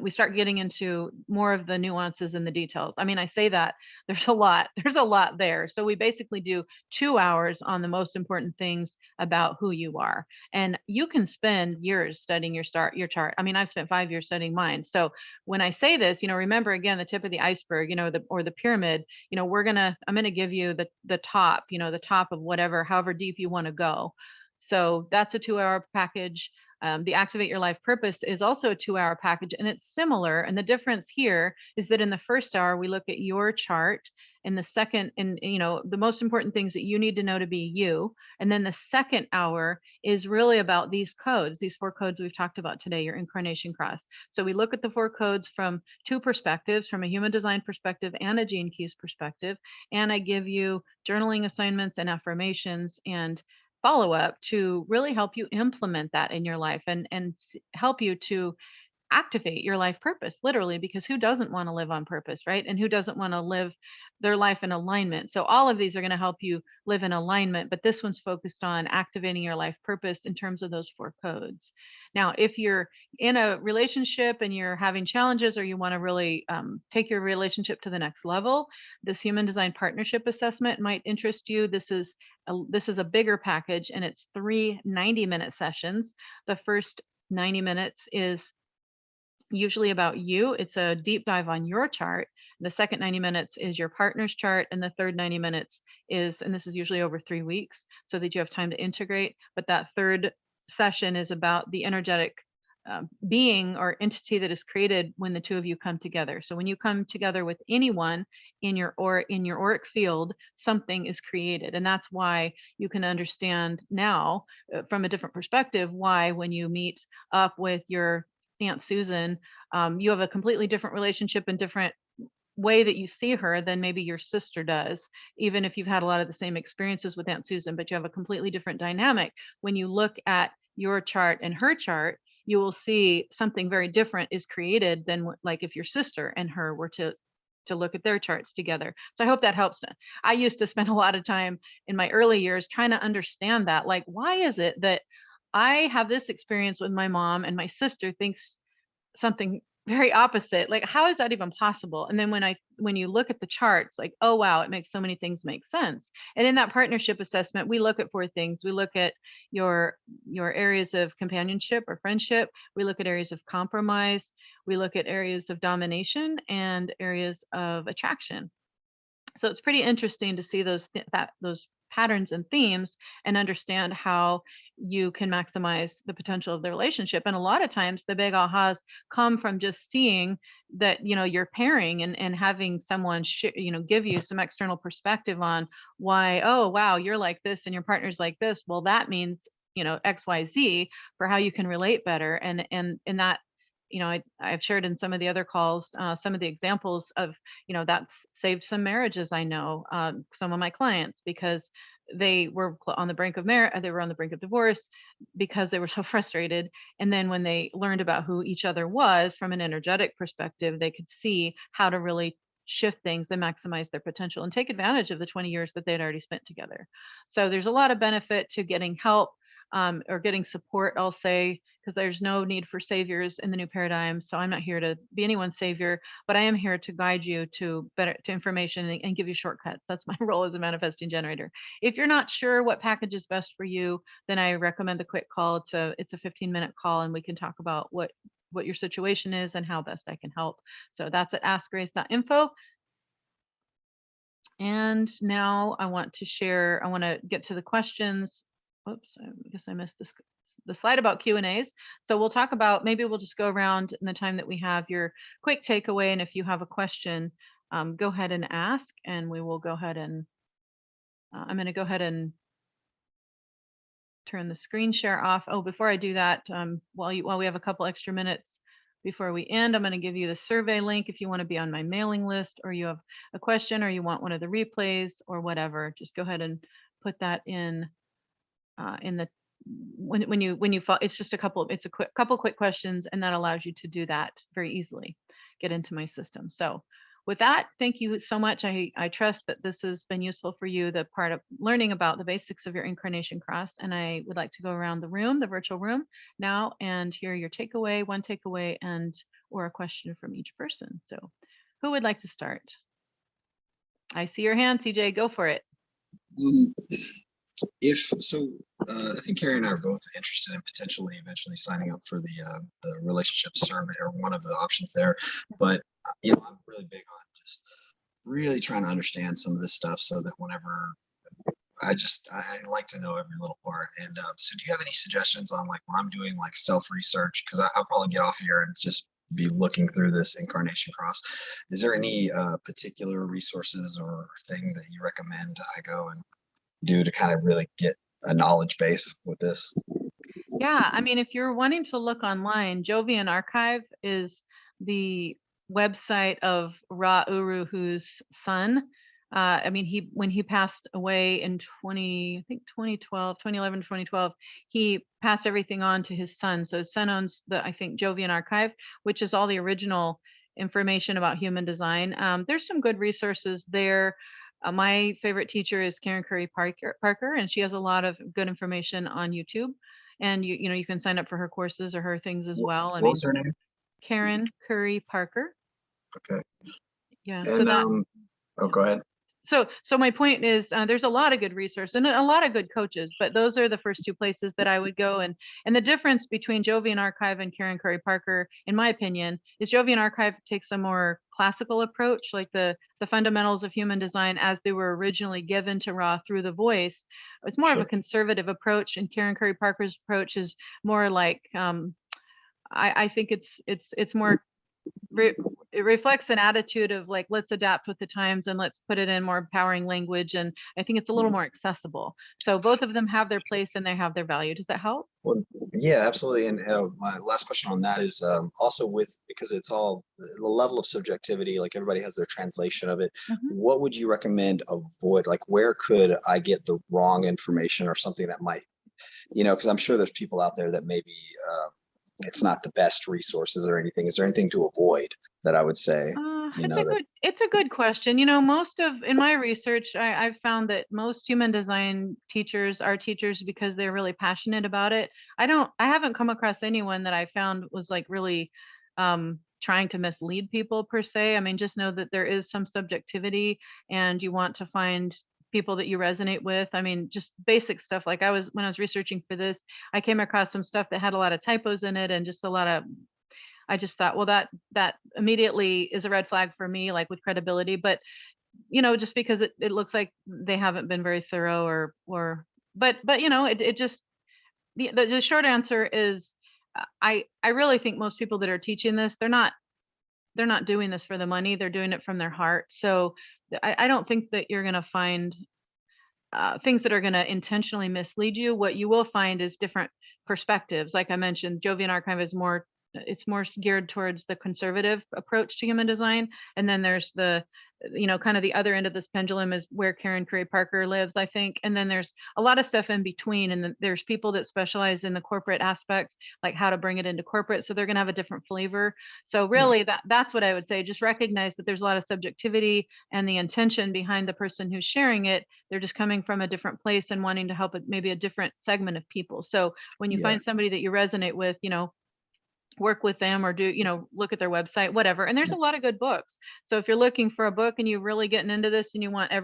start getting into more of the nuances and the details. I mean, I say that there's a lot there. So we basically do 2 hours on the most important things about who you are. And you can spend years studying your chart. I mean, I've spent 5 years studying mine. So when I say this, remember again, the tip of the iceberg, or the pyramid, I'm going to give you the top, the top of however deep you want to go. So that's a 2 hour package. The Activate Your Life Purpose is also a 2 hour package, and it's similar. And the difference here is that in the first hour, we look at your chart. In the second, the most important things that you need to know to be you. And then the second hour is really about these 4 codes we've talked about today, your Incarnation Cross. So we look at the 4 codes from 2 perspectives, from a human design perspective and a Gene Keys perspective. And I give you journaling assignments and affirmations and follow up to really help you implement that in your life and help you to activate your life purpose, literally, because who doesn't want to live on purpose, right? And who doesn't want to live their life in alignment? So all of these are going to help you live in alignment, but this one's focused on activating your life purpose in terms of those 4 codes. Now, if you're in a relationship and you're having challenges, or you want to really take your relationship to the next level, this human design partnership assessment might interest you. This is a bigger package, and it's 3 90-minute sessions. The first 90 minutes is usually about you. It's a deep dive on your chart. The second 90 minutes is your partner's chart. And the third 90 minutes is, and this is usually over 3 weeks so that you have time to integrate. But that third session is about the energetic being or entity that is created when the 2 of you come together. So when you come together with anyone in your auric field, something is created. And that's why you can understand now from a different perspective why when you meet up with your Aunt Susan, you have a completely different relationship and different way that you see her than maybe your sister does, even if you've had a lot of the same experiences with Aunt Susan, but you have a completely different dynamic. When you look at your chart and her chart, you will see something very different is created than like if your sister and her were to look at their charts together. So I hope that helps. I used to spend a lot of time in my early years trying to understand that, like, why is it that I have this experience with my mom and my sister thinks something very opposite? Like, how is that even possible? And then when you look at the charts, like, oh wow, it makes so many things make sense. And in that partnership assessment, we look at four things. We look at your your areas of companionship or friendship. We look at areas of compromise. We look at areas of domination and areas of attraction. So it's pretty interesting to see those patterns and themes and understand how you can maximize the potential of the relationship. And a lot of times the big ahas come from just seeing that, you're pairing and having someone give you some external perspective on why, oh wow, you're like this and your partner's like this. Well, that means, XYZ for how you can relate better. And that, I've shared in some of the other calls, some of the examples of, that's saved some marriages. I know some of my clients, because they were on the brink of marriage, they were on the brink of divorce because they were so frustrated. And then when they learned about who each other was from an energetic perspective, they could see how to really shift things and maximize their potential and take advantage of the 20 years that they'd already spent together. So there's a lot of benefit to getting help, or getting support, I'll say, because there's no need for saviors in the new paradigm. So I'm not here to be anyone's savior, but I am here to guide you to information and give you shortcuts. That's my role as a manifesting generator. If you're not sure what package is best for you, then I recommend a quick call. It's a 15-minute call, and we can talk about what your situation is and how best I can help. So that's at askgrace.info. And now I want to get to the questions. Oops, I guess I missed the slide about Q&As. So maybe we'll just go around in the time that we have your quick takeaway. And if you have a question, go ahead and ask, and we will go ahead and, I'm going to go ahead and turn the screen share off. Oh, before I do that, while we have a couple extra minutes before we end, I'm going to give you the survey link if you want to be on my mailing list, or you have a question, or you want one of the replays, or whatever. Just go ahead and put that in the when you it's just couple quick questions, and that allows you to do that very easily, get into my system. So with that, thank you so much. I trust that this has been useful for you, the part of learning about the basics of your Incarnation Cross. And I would like to go around the room, the virtual room now, and hear your one takeaway, or a question from each person. So who would like to start? I see your hand, CJ, go for it. I think Carrie and I are both interested in potentially eventually signing up for the relationship survey, or one of the options there. But I'm really big on just really trying to understand some of this stuff, so that whenever I like to know every little part. And so do you have any suggestions on, like, when I'm doing like self-research, because I'll probably get off here and just be looking through this Incarnation Cross. Is there any particular resources or thing that you recommend I go and do to kind of really get a knowledge base with this? Yeah, I mean, if you're wanting to look online, Jovian Archive is the website of Ra Uruhu's son. I mean, when he passed away in 2011, 2012, he passed everything on to his son. So his son owns I think, Jovian Archive, which is all the original information about human design. There's some good resources there. My favorite teacher is Karen Curry Parker, and she has a lot of good information on YouTube. And you can sign up for her courses or her things as well. What was her name? Karen Curry Parker. Okay. Yeah. And, go ahead. So my point is, there's a lot of good resource and a lot of good coaches, but those are the first two places that I would go. And the difference between Jovian Archive and Karen Curry Parker, in my opinion, is Jovian Archive takes a more classical approach, like the fundamentals of human design as they were originally given to Ra through the voice. It's more of a conservative approach, and Karen Curry Parker's approach is more like, I think it's more it reflects an attitude of, like, let's adapt with the times and let's put it in more empowering language. And I think it's a little more accessible. So both of them have their place and they have their value. Does that help? Well, yeah, absolutely. And my last question on that is also because it's all the level of subjectivity, like everybody has their translation of it. Mm-hmm. What would you recommend avoid? Like, where could I get the wrong information or something that might, because I'm sure there's people out there that maybe it's not the best resources or anything? Is there anything to avoid that I would say? It's a good question. In my research, I've found that most human design teachers are teachers because they're really passionate about it. I haven't come across anyone that I found was like really trying to mislead people per se. I mean, just know that there is some subjectivity and you want to find people that you resonate with. I mean, just basic stuff. Like when I was researching for this, I came across some stuff that had a lot of typos in it and just a lot of, I just thought, well, that immediately is a red flag for me, like with credibility. But just because it looks like they haven't been very thorough but it just the short answer is I really think most people that are teaching this, they're not doing this for the money. They're doing it from their heart. So I don't think that you're going to find things that are going to intentionally mislead you. What you will find is different perspectives. Like I mentioned, Jovian Archive is more geared towards the conservative approach to human design. And then there's the, kind of the other end of this pendulum is where Karen Curry Parker lives, I think. And then there's a lot of stuff in between. And then there's people that specialize in the corporate aspects, like how to bring it into corporate. So they're going to have a different flavor. So really that's what I would say. Just recognize that there's a lot of subjectivity and the intention behind the person who's sharing it. They're just coming from a different place and wanting to help maybe a different segment of people. So when you find somebody that you resonate with, work with them or look at their website, whatever. And there's a lot of good books. So if you're looking for a book and you're really getting into this and you want to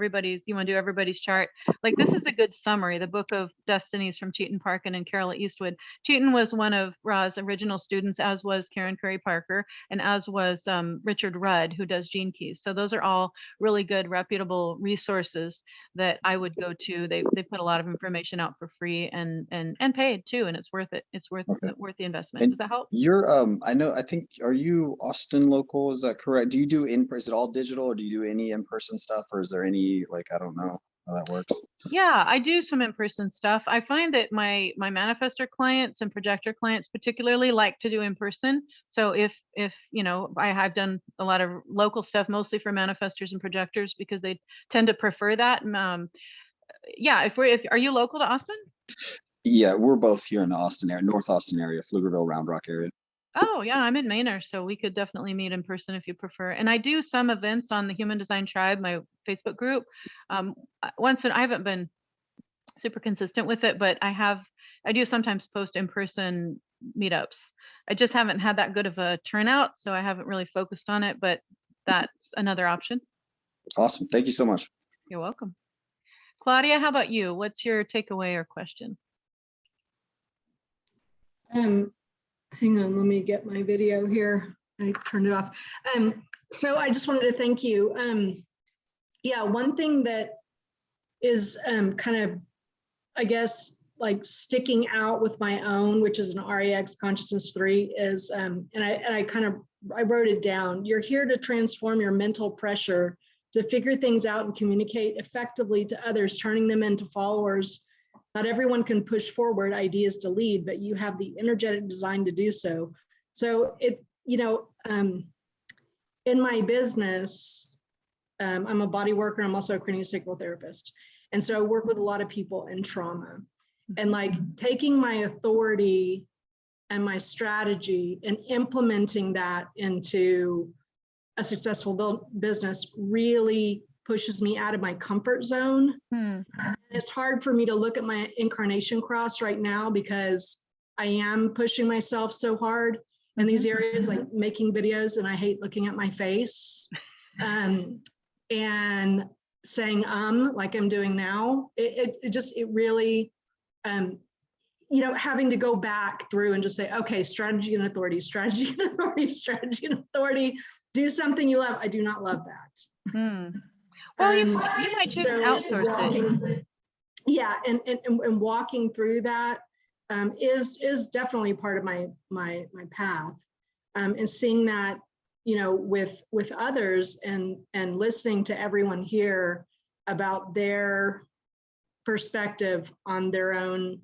do everybody's chart, like this is a good summary. The Book of Destinies from Cheaton Parkin and Carol Eastwood. Cheaton was one of Ra's original students, as was Karen Curry Parker, and as was Richard Rudd, who does Gene Keys. So those are all really good, reputable resources that I would go to. They put a lot of information out for free and paid too, and it's worth it. It's worth the investment. Does that help? I think, are you Austin local? Is that correct? Do you do is it all digital or do you do any in-person stuff, or is there any, like, I don't know how that works? Yeah, I do some in-person stuff. I find that my manifestor clients and projector clients particularly like to do in-person. So if I have done a lot of local stuff, mostly for manifestors and projectors, because they tend to prefer that. Yeah, are you local to Austin? Yeah, we're both here in the Austin area, North Austin area, Pflugerville, Round Rock area. Oh yeah, I'm in Manor, so we could definitely meet in person if you prefer. And I do some events on the Human Design Tribe, my Facebook group. I haven't been super consistent with it, but I do sometimes post in-person meetups. I just haven't had that good of a turnout, so I haven't really focused on it, but that's another option. Awesome. Thank you so much. You're welcome. Claudia, how about you? What's your takeaway or question? Hang on, let me get my video here. I turned it off. So I just wanted to thank you. Yeah, one thing that is kind of, I guess, like sticking out with my own, which is an REX Consciousness 3, is, and I wrote it down. You're here to transform your mental pressure to figure things out and communicate effectively to others, turning them into followers. Not everyone can push forward ideas to lead, but you have the energetic design to do so. So in my business, I'm a body worker. I'm also a craniosacral therapist. And so I work with a lot of people in trauma, and like taking my authority and my strategy and implementing that into a successful business really pushes me out of my comfort zone. It's hard for me to look at my Incarnation Cross right now because I am pushing myself so hard in these areas, like making videos, and I hate looking at my face and saying like I'm doing now. It really having to go back through and just say, okay, strategy and authority, strategy and authority, strategy and authority. Do something you love. I do not love that. Well, you might just outsource it. Yeah, and walking through that is definitely part of my path, and seeing that with others and listening to everyone here about their perspective on their own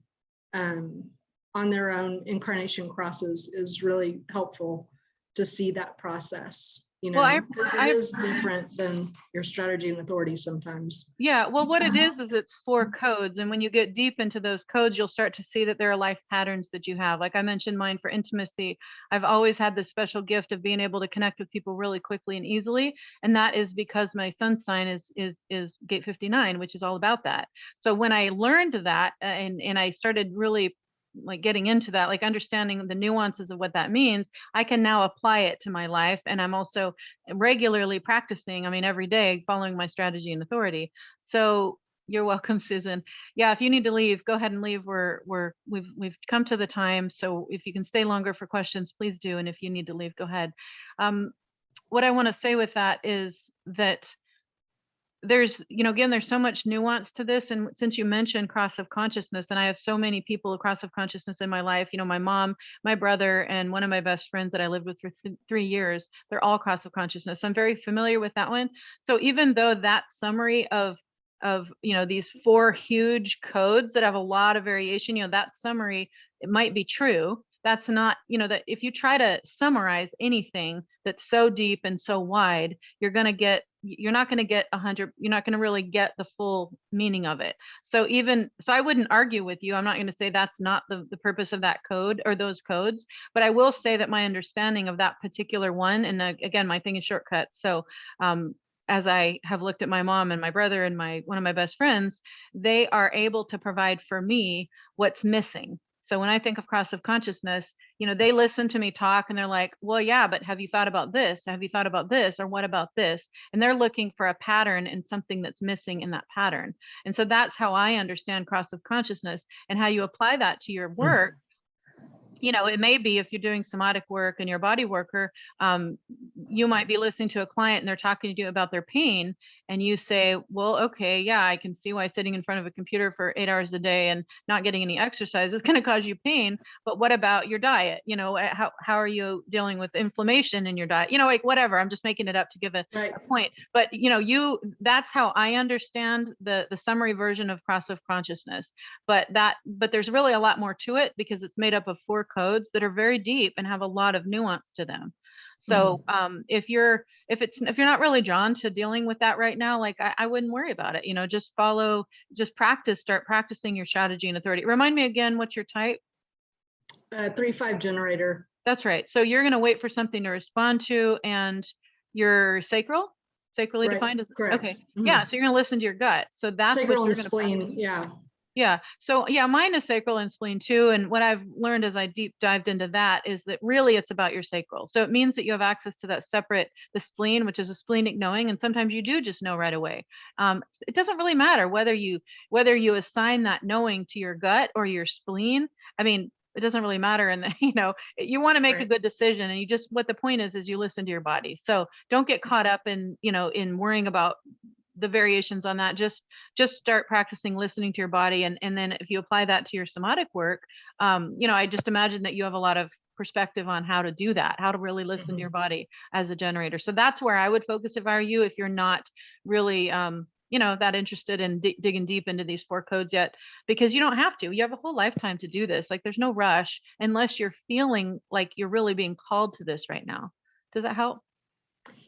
incarnation crosses is really helpful to see that process. you Well, know, because it I is different than your strategy and authority sometimes. Yeah, well, what it is it's 4 codes. And when you get deep into those codes, you'll start to see that there are life patterns that you have. Like I mentioned mine for intimacy. I've always had this special gift of being able to connect with people really quickly and easily. And that is because my sun's sign is gate 59, which is all about that. So when I learned that and I started really like getting into that, like understanding the nuances of what that means, I can now apply it to my life. And I'm also regularly practicing, I mean, every day following my strategy and authority. So you're welcome, Susan. Yeah, if you need to leave, go ahead and leave. We've come to the time. So if you can stay longer for questions, please do. And if you need to leave, go ahead. What I want to say with that is that there's, again, there's so much nuance to this. And since you mentioned cross of consciousness, and I have so many people across of consciousness in my life, my mom, my brother, and one of my best friends that I lived with for 3 years, they're all cross of consciousness. I'm very familiar with that one. So even though that summary of these 4 huge codes that have a lot of variation, that summary, it might be true. That's not, that if you try to summarize anything that's so deep and so wide, you're not going to get 100, you're not going to really get the full meaning of it. So I wouldn't argue with you. I'm not going to say that's not the purpose of that code or those codes, but I will say that my understanding of that particular one, and again, my thing is shortcuts. So, as I have looked at my mom and my brother and one of my best friends, they are able to provide for me what's missing. So when I think of cross of consciousness, they listen to me talk and they're like, well, yeah, but have you thought about this? Have you thought about this? Or what about this? And they're looking for a pattern and something that's missing in that pattern. And so that's how I understand cross of consciousness, and how you apply that to your work. It may be if you're doing somatic work and you're a body worker, you might be listening to a client and they're talking to you about their pain, and you say, well, okay, yeah, I can see why sitting in front of a computer for 8 hours a day and not getting any exercise is going to cause you pain. But what about your diet? How are you dealing with inflammation in your diet? Like whatever. I'm just making it up to give a point. But that's how I understand the summary version of cross of consciousness. But there's really a lot more to it, because it's made up of 4 codes that are very deep and have a lot of nuance to them. So if you're not really drawn to dealing with that right now, like I wouldn't worry about it. Just start practicing your strategy and authority. Remind me again, what's your type? 3-5 generator. That's right. So you're going to wait for something to respond to, and your sacrally defined. Correct. Okay. Yeah. So you're going to listen to your gut. So that's sacral what you're and spleen. Yeah. Yeah. So yeah, mine is sacral and spleen too. And what I've learned as I deep dived into that is that really it's about your sacral. So it means that you have access to that the spleen, which is a splenic knowing. And sometimes you do just know right away. It doesn't really matter whether you assign that knowing to your gut or your spleen. I mean, it doesn't really matter. And you want to make a good decision, and what the point is you listen to your body. So don't get caught up in worrying about the variations on that. Just start practicing listening to your body. And then if you apply that to your somatic work, I just imagine that you have a lot of perspective on how to do that, how to really listen to your body as a generator. So that's where I would focus if I were you, if you're not really, that interested in digging deep into these 4 codes yet, because you don't have to. You have a whole lifetime to do this. Like there's no rush unless you're feeling like you're really being called to this right now. Does that help?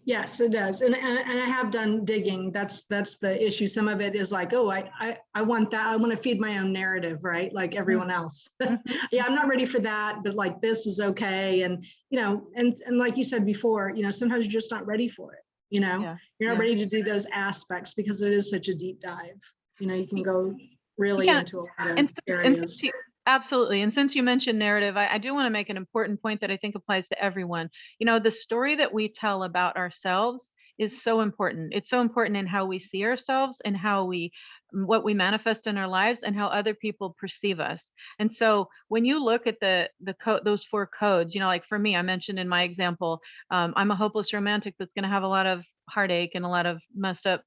Yes, it does. And I have done digging. That's the issue. Some of it is like, oh, I want that. I want to feed my own narrative, right? Like everyone else. Yeah, I'm not ready for that, but like this is okay. And, and like you said before, sometimes you're just not ready for it. You're not ready to do those aspects because it is such a deep dive. You can go really into a lot of areas. Absolutely. And since you mentioned narrative, I do want to make an important point that I think applies to everyone. The story that we tell about ourselves is so important. It's so important in how we see ourselves and what we manifest in our lives and how other people perceive us. And so when you look at those 4 codes, like for me, I mentioned in my example, I'm a hopeless romantic that's going to have a lot of heartache and a lot of messed up,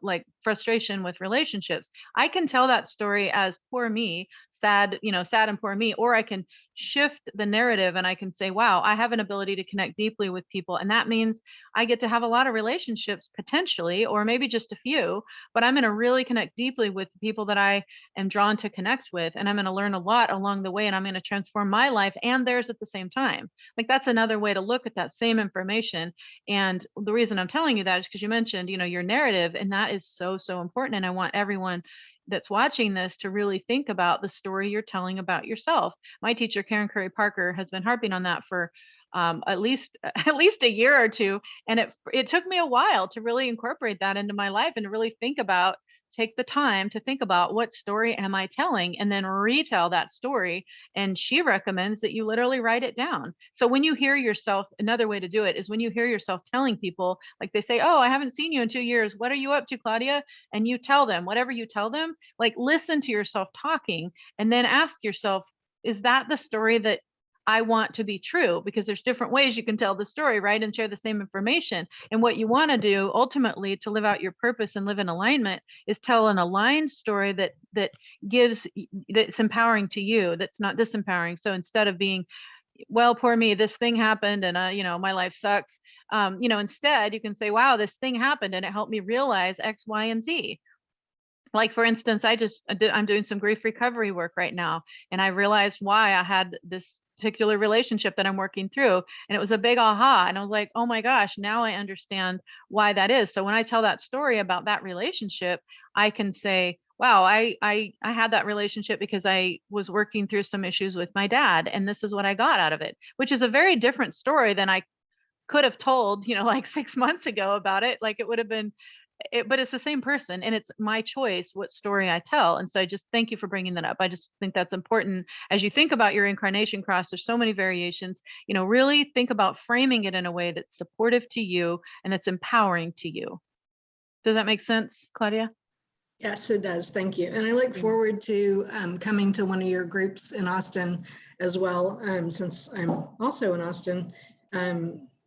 like frustration with relationships. I can tell that story as poor me sad, sad and poor me, or I can shift the narrative and I can say, wow, I have an ability to connect deeply with people. And that means I get to have a lot of relationships potentially, or maybe just a few, but I'm going to really connect deeply with the people that I am drawn to connect with. And I'm going to learn a lot along the way, and I'm going to transform my life and theirs at the same time. Like, that's another way to look at that same information. And the reason I'm telling you that is because you mentioned, your narrative, and that is so, so important. And I want everyone that's watching this to really think about the story you're telling about yourself. My teacher, Karen Curry Parker, has been harping on that for at least a year or two. And it took me a while to really incorporate that into my life and to really take the time to think about, what story am I telling, and then retell that story. And she recommends that you literally write it down. So when you hear yourself, another way to do it is when you hear yourself telling people, like they say, oh, I haven't seen you in 2 years. What are you up to, Claudia? And you tell them, whatever you tell them, like, listen to yourself talking and then ask yourself, is that the story that I want to be true? Because there's different ways you can tell the story, right? And share the same information. And what you want to do ultimately to live out your purpose and live in alignment is tell an aligned story that's empowering to you, that's not disempowering. So instead of being, well, poor me, this thing happened and my life sucks. Instead you can say, wow, this thing happened and it helped me realize X, Y, and Z. Like, for instance, I'm doing some grief recovery work right now, and I realized why I had this particular relationship that I'm working through. And it was a big aha. And I was like, oh my gosh, now I understand why that is. So when I tell that story about that relationship, I can say, wow, I had that relationship because I was working through some issues with my dad, and this is what I got out of it, which is a very different story than I could have told, like 6 months ago about it. Like, it would have been but it's the same person, and it's my choice what story I tell. And so I just thank you for bringing that up. I just think that's important as you think about your incarnation cross. There's so many variations. Really think about framing it in a way that's supportive to you and that's empowering to you. Does that make sense, Claudia? Yes, it does. Thank you. And I look forward to coming to one of your groups in Austin as well, since I'm also in Austin.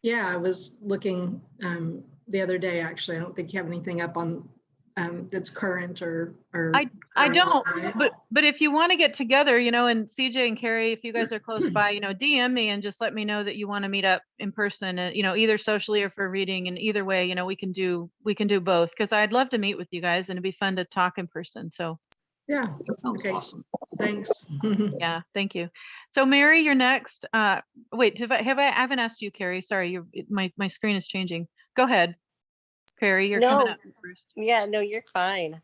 Yeah, I was looking the other day, actually. I don't think you have anything up on that's current or I don't, but if you want to get together, and CJ and Carrie, if you guys are close by, DM me and just let me know that you want to meet up in person, and either socially or for reading. And either way, we can do both, because I'd love to meet with you guys and it'd be fun to talk in person. So yeah, That sounds awesome. thanks. yeah, thank you. So Mary, you're next. Wait, I haven't asked you, Carrie. Sorry, my screen is changing. Go ahead, Carrie. You're coming up first. Yeah, no, you're fine.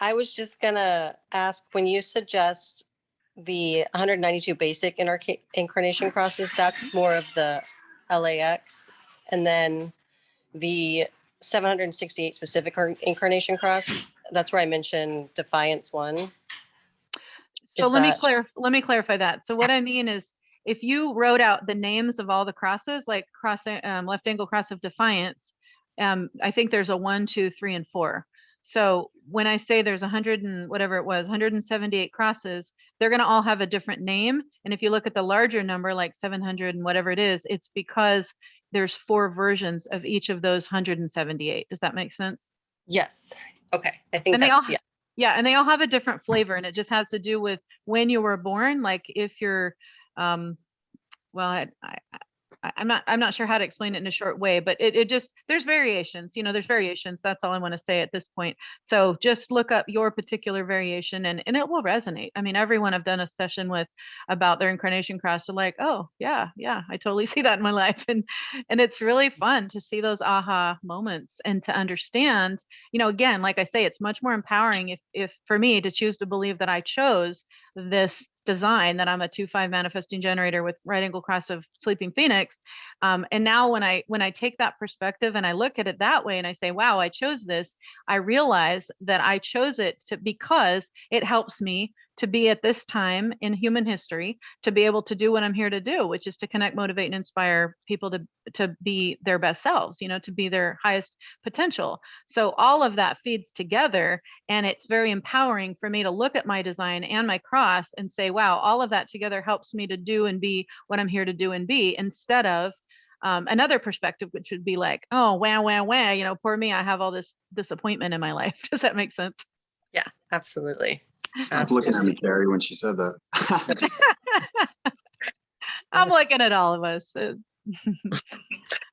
I was just gonna ask, when you suggest the 192 basic incarnation crosses, that's more of the LAX, and then the 768 specific incarnation cross, that's where I mentioned Defiance 1. So let me clarify that. So what I mean is, if you wrote out the names of all the crosses, like left angle cross of Defiance, I think there's a 1, 2, 3, and 4. So when I say there's 100 and whatever it was, 178 crosses, they're going to all have a different name. And if you look at the larger number, like 700 and whatever it is, it's because there's 4 versions of each of those 178. Does that make sense? Yes. Okay. I think And that's, yeah, and they all have a different flavor, and it just has to do with when you were born. Like, if you're, well, I'm not sure how to explain it in a short way, but it just, there's variations, there's variations. That's all I want to say at this point. So just look up your particular variation and it will resonate. I mean, everyone I've done a session with about their incarnation cross are like, oh yeah, I totally see that in my life. And it's really fun to see those aha moments and to understand, again, like I say, it's much more empowering if for me to choose to believe that I chose this design, that I'm a 2-5 manifesting generator with right angle cross of sleeping phoenix. And now when I take that perspective and I look at it that way and I say, wow, I chose this, I realize that I chose it because it helps me to be at this time in human history, to be able to do what I'm here to do, which is to connect, motivate, and inspire people to be their best selves, to be their highest potential. So all of that feeds together, and it's very empowering for me to look at my design and my cross and say, wow, all of that together helps me to do and be what I'm here to do and be, instead of another perspective, which would be like, oh, wow, poor me, I have all this disappointment in my life. Does that make sense? Yeah, absolutely. Stop looking at me, Carrie, when she said that. I'm looking at all of us.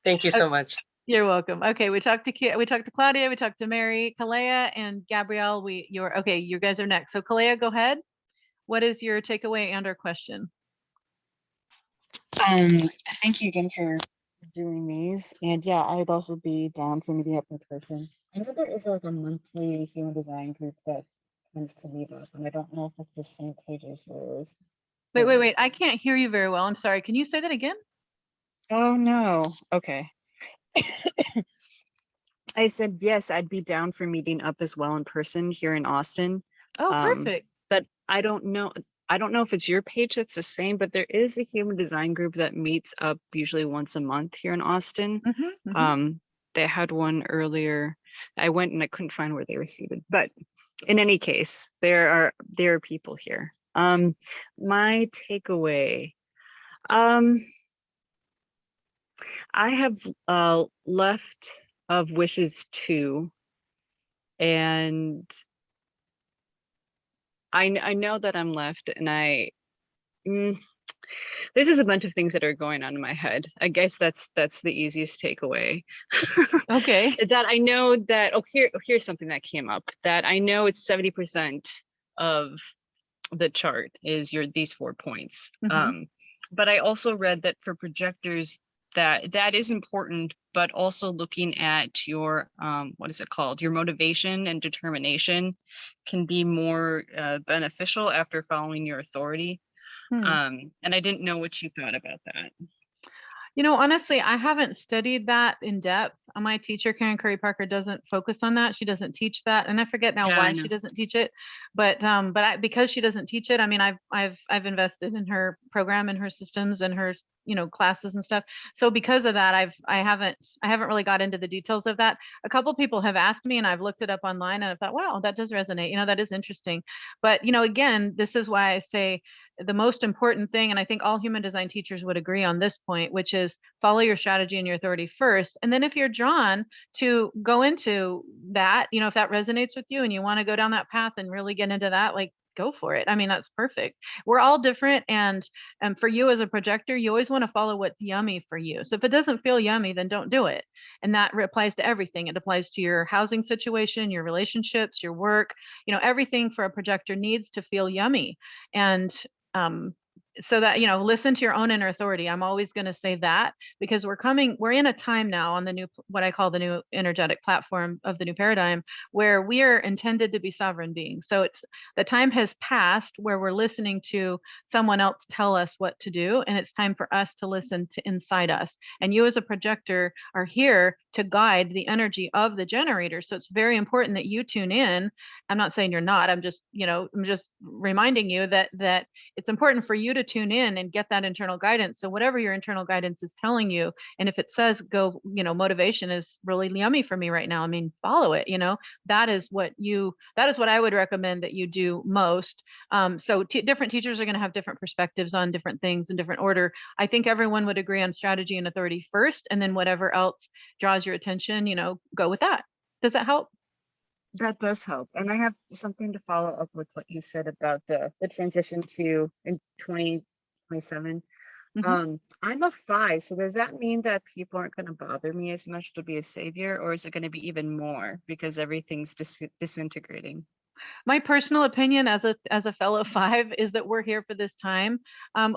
Thank you so much. You're welcome. Okay, we talked to Claudia, we talked to Mary, Kalea, and Gabrielle. You guys are next. So Kalea, go ahead. What is your takeaway and/or question? Thank you again for doing these. And yeah, I'd also be down for meeting up in person. I know there is like a monthly human design group that tends to meet up, and I don't know if it's the same page as yours. Wait. I can't hear you very well. I'm sorry. Can you say that again? Oh no. Okay. I said yes, I'd be down for meeting up as well in person here in Austin. Oh, perfect. But I don't know if it's your page that's the same, but there is a human design group that meets up usually once a month here in Austin. They had one earlier. I went and I couldn't find where they were seated, but in any case, there are people here. My takeaway, I have left of wishes 2, and I know that I'm left, and this is a bunch of things that are going on in my head. I guess that's the easiest takeaway. Okay. That I know that, here's something that came up, that I know it's 70% of the chart is these 4 points. But I also read that for projectors, that is important, but also looking at your what is it called, your motivation and determination can be more beneficial after following your authority. And I didn't know what you thought about that. You know, honestly, I haven't studied that in depth. My teacher, Karen Curry Parker, doesn't focus on that. She doesn't teach that, and I forget now why she doesn't teach it. But because she doesn't teach it, I mean, I've invested in her program and her systems and her classes and stuff. So because of that, I haven't really got into the details of that. A couple people have asked me, and I've looked it up online, and I thought, wow, that does resonate. That is interesting. But again, this is why I say the most important thing, and I think all human design teachers would agree on this point, which is follow your strategy and your authority first. And then if you're drawn to go into that, if that resonates with you and you want to go down that path and really get into that, like, go for it. I mean, that's perfect. We're all different. And for you as a projector, you always want to follow what's yummy for you. So if it doesn't feel yummy, then don't do it. And that applies to everything. It applies to your housing situation, your relationships, your work, everything for a projector needs to feel yummy. And so that, listen to your own inner authority. I'm always going to say that, because we're in a time now on the new, what I call the new energetic platform of the new paradigm, where we are intended to be sovereign beings. So the time has passed where we're listening to someone else tell us what to do. And it's time for us to listen to inside us. And you as a projector are here to guide the energy of the generator. So it's very important that you tune in. I'm not saying you're not, I'm just reminding you that it's important for you to tune in and get that internal guidance. So whatever your internal guidance is telling you, and if it says go, motivation is really yummy for me right now, I mean, follow it. That is what I would recommend that you do most. So different teachers are going to have different perspectives on different things in different order. I think everyone would agree on strategy and authority first, and then whatever else draws your attention, go with that. Does that help? That does help. And I have something to follow up with what you said about the transition to in 2027. I'm a 5, so does that mean that people aren't going to bother me as much to be a savior, or is it going to be even more because everything's disintegrating? My personal opinion as a fellow 5 is that we're here for this time.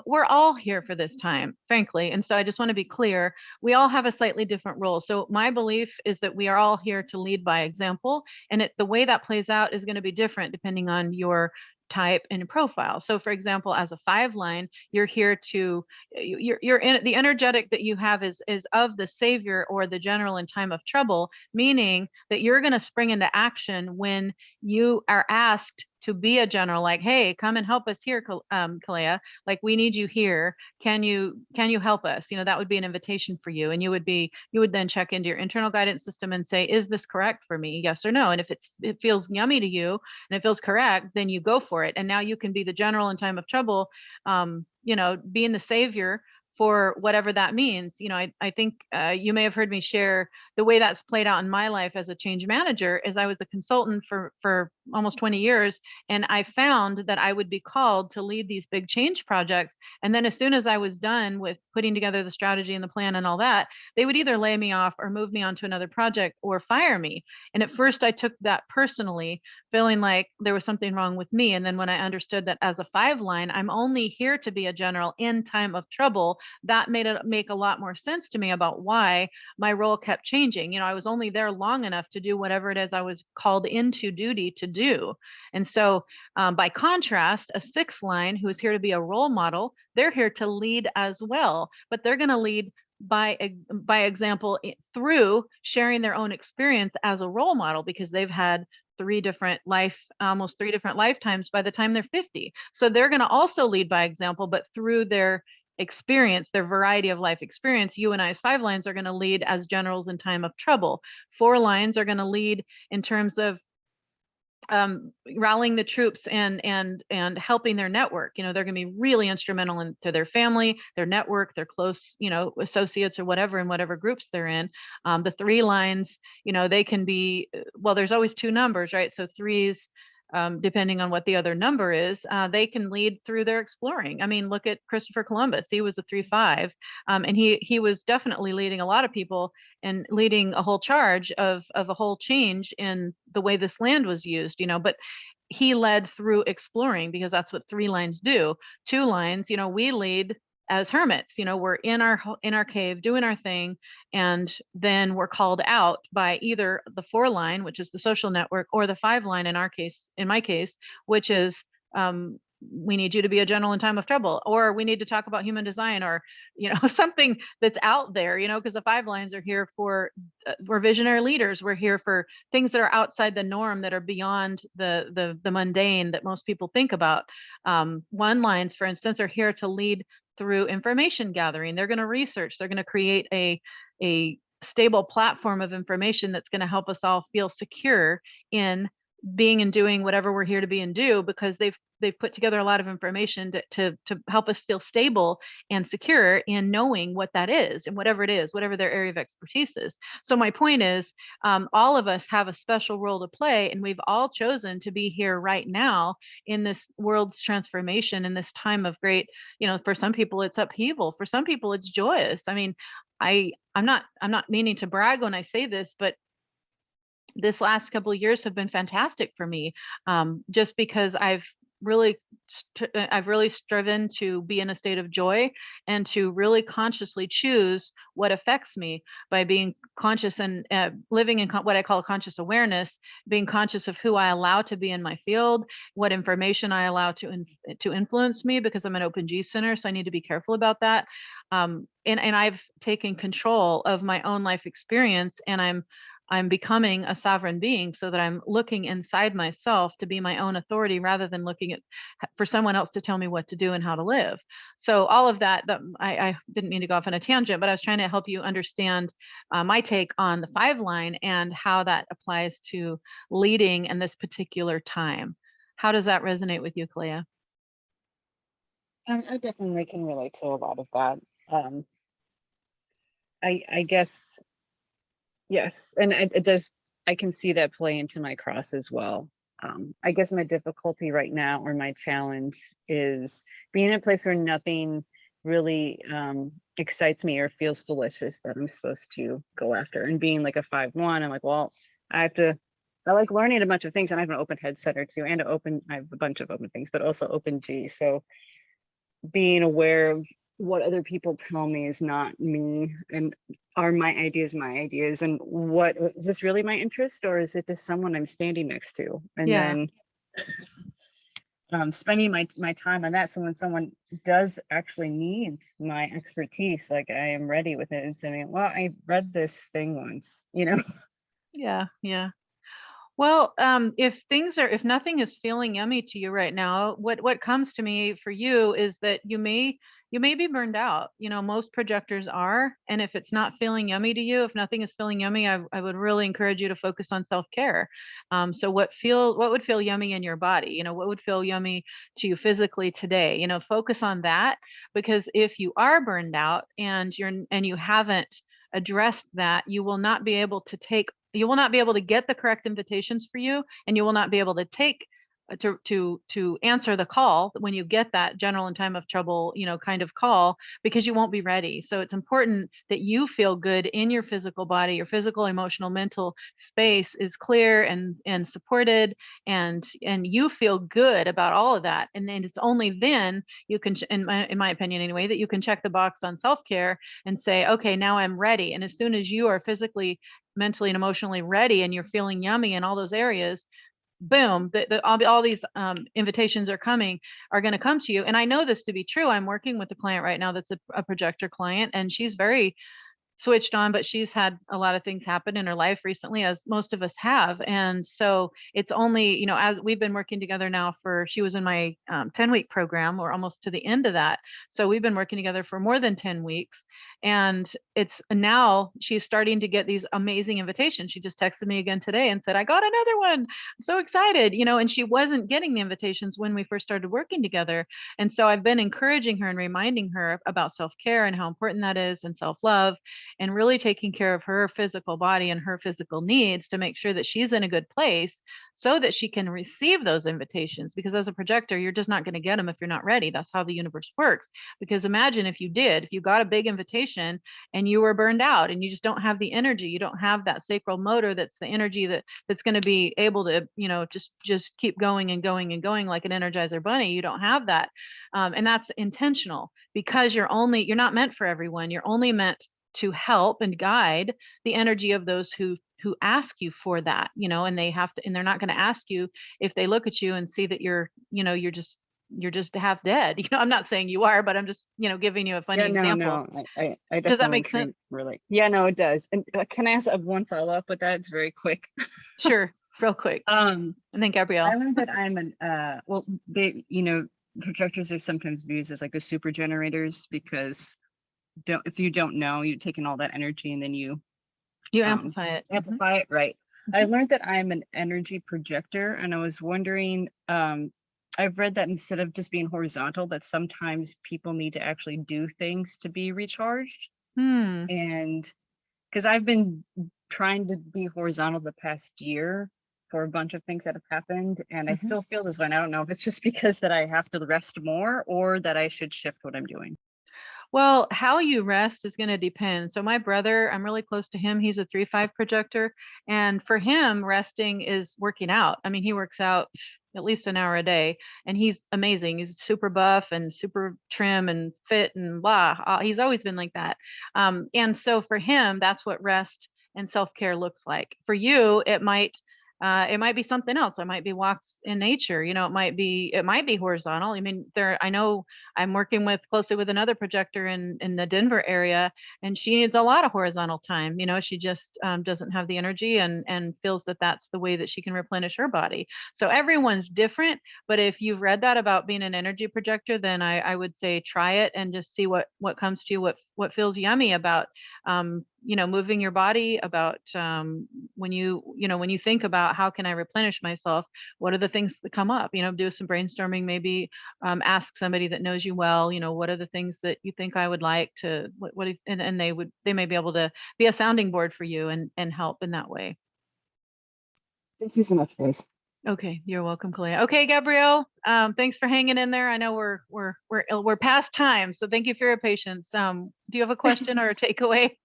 We're all here for this time, frankly. And so I just want to be clear, we all have a slightly different role. So my belief is that we are all here to lead by example. And the way that plays out is going to be different depending on your type and profile. So for example, as a 5 line, you're here to, you're in the energetic that you have is of the savior or the general in time of trouble, meaning that you're going to spring into action when you are asked to be a general, like, hey, come and help us here, Kalea, like, we need you here. Can you help us? That would be an invitation for you. And you would then check into your internal guidance system and say, is this correct for me? Yes or no? And if it feels yummy to you and it feels correct, then you go for it. And now you can be the general in time of trouble, being the savior for whatever that means. I think you may have heard me share the way that's played out in my life as a change manager. Is I was a consultant for almost 20 years. And I found that I would be called to lead these big change projects. And then as soon as I was done with putting together the strategy and the plan and all that, they would either lay me off or move me on to another project or fire me. And at first I took that personally, feeling like there was something wrong with me. And then when I understood that as a 5 line, I'm only here to be a general in time of trouble, that made it make a lot more sense to me about why my role kept changing. I was only there long enough to do whatever it is I was called into duty to do. And so by contrast, a 6 line who is here to be a role model, they're here to lead as well, but they're going to lead by example through sharing their own experience as a role model, because they've had almost 3 different lifetimes by the time they're 50. So they're going to also lead by example, but through their experience, their variety of life experience. You and I as 5 lines are going to lead as generals in time of trouble. 4 lines are going to lead in terms of rallying the troops and helping their network. They're going to be really instrumental to their family, their network, their close, associates or whatever, in whatever groups they're in. The 3 lines, they can be, well, there's always 2 numbers, right? So 3s, depending on what the other number is, they can lead through their exploring. I mean, look at Christopher Columbus. He was a 3-5, and he was definitely leading a lot of people and leading a whole charge of a whole change in the way this land was used, but he led through exploring, because that's what 3 lines do. 2 lines, we lead as hermits. We're in our cave doing our thing, and then we're called out by either the 4 line, which is the social network, or the 5 line in my case, which is we need you to be a general in time of trouble, or we need to talk about human design, or something that's out there, because the 5 lines are here for we're visionary leaders. We're here for things that are outside the norm, that are beyond the mundane that most people think about. 1 lines, for instance, are here to lead through information gathering. They're going to research. They're going to create a stable platform of information that's going to help us all feel secure in being and doing whatever we're here to be and do, because they've put together a lot of information to help us feel stable and secure in knowing what that is, and whatever it is, whatever their area of expertise is. So my point is, all of us have a special role to play, and we've all chosen to be here right now in this world's transformation, in this time of great, for some people it's upheaval, for some people it's joyous. I mean, I'm not meaning to brag when I say this, but this last couple of years have been fantastic for me, just because I've really striven to be in a state of joy, and to really consciously choose what affects me by being conscious and living in what I call conscious awareness, being conscious of who I allow to be in my field, what information I allow to influence me, because I'm an open G center, so I need to be careful about that. And I've taken control of my own life experience, and I'm becoming a sovereign being, so that I'm looking inside myself to be my own authority, rather than looking for someone else to tell me what to do and how to live. So all of that I didn't mean to go off on a tangent, but I was trying to help you understand my take on the 5 line and how that applies to leading in this particular time. How does that resonate with you, Clea? I definitely can relate to a lot of that. I guess, yes, and it does. I can see that play into my cross as well. I guess my difficulty right now, or my challenge, is being in a place where nothing really excites me or feels delicious that I'm supposed to go after. And being like a 5-1, I'm like, well, I like learning a bunch of things, and I have an open head center too, and I have a bunch of open things, but also open G. So being aware of what other people tell me is not me, and are my ideas, and what is this really my interest, or is it just someone I'm standing next to? And then spending my time on that. So when someone does actually need my expertise, like, I am ready with it and saying, well, I read this thing once, Yeah. Well, if nothing is feeling yummy to you right now, what comes to me for you is that you may be burned out. Most projectors are, and if it's not feeling yummy to you, if nothing is feeling yummy, I would really encourage you to focus on self-care. So what would feel yummy in your body? What would feel yummy to you physically today? Focus on that, because if you are burned out and you haven't addressed that, you will not be able to take you will not be able to get the correct invitations for you, and you will not be able to take to answer the call when you get that general in time of trouble, kind of call, because you won't be ready. So it's important that you feel good in your physical body, your physical, emotional, mental space is clear and supported, and you feel good about all of that. And then it's only then you can, in my opinion anyway, that you can check the box on self-care and say, okay, now I'm ready. And as soon as you are physically, mentally, and emotionally ready, and you're feeling yummy in all those areas, boom, all these invitations are going to come to you. And I know this to be true. I'm working with a client right now that's a projector client, and she's very switched on, but she's had a lot of things happen in her life recently, as most of us have. And so it's only, as we've been working together now she was in my 10-week program, or almost to the end of that. So we've been working together for more than 10 weeks. And it's now she's starting to get these amazing invitations. She just texted me again today and said, I got another one. I'm so excited, and she wasn't getting the invitations when we first started working together. And so I've been encouraging her and reminding her about self-care and how important that is, and self-love, and really taking care of her physical body and her physical needs to make sure that she's in a good place so that she can receive those invitations. Because as a projector, you're just not going to get them if you're not ready. That's how the universe works. Because imagine if you got a big invitation and you were burned out and you just don't have the energy, you don't have that sacral motor, that's the energy that's going to be able to, just keep going and going and going like an Energizer bunny. You don't have that. And that's intentional, because you're not meant for everyone. You're only meant to help and guide the energy of those who ask you for that, and they're not going to ask you if they look at you and see that you're just half dead. I'm not saying you are, but I'm just, giving you a funny example. No, I definitely Does that make sense? Really. Yeah, no, it does. And can I ask one follow-up with that? It's very quick. Sure, real quick. And then Gabrielle. I learned that I'm projectors are sometimes viewed as like the super generators, because if you don't know, you're taking all that energy and then you amplify it. Amplify it, right? I learned that I'm an energy projector, and I was wondering, I've read that instead of just being horizontal, that sometimes people need to actually do things to be recharged. And because I've been trying to be horizontal the past year for a bunch of things that have happened, and I still feel this way. And I don't know if it's just because that I have to rest more, or that I should shift what I'm doing. Well, how you rest is going to depend. So my brother, I'm really close to him. He's a 3/5 projector. And for him, resting is working out. I mean, he works out at least an hour a day, and he's amazing. He's super buff and super trim and fit and blah. He's always been like that. And so for him, that's what rest and self-care looks like. For you, it might be something else. It might be walks in nature. It might be horizontal. I mean, I know I'm working closely with another projector in the Denver area, and she needs a lot of horizontal time. She just doesn't have the energy and feels that that's the way that she can replenish her body. So everyone's different. But if you've read that about being an energy projector, then I would say try it and just see what comes to you, what feels yummy about moving your body, about when you think about how can I replenish myself, what are the things that come up, do some brainstorming, maybe ask somebody that knows you well, what are the things that you think I would like to, and they may be able to be a sounding board for you and help in that way. Thank you so much, guys. Okay, you're welcome, Kalia. Okay, Gabrielle, thanks for hanging in there. I know we're past time, so thank you for your patience. Do you have a question or a takeaway?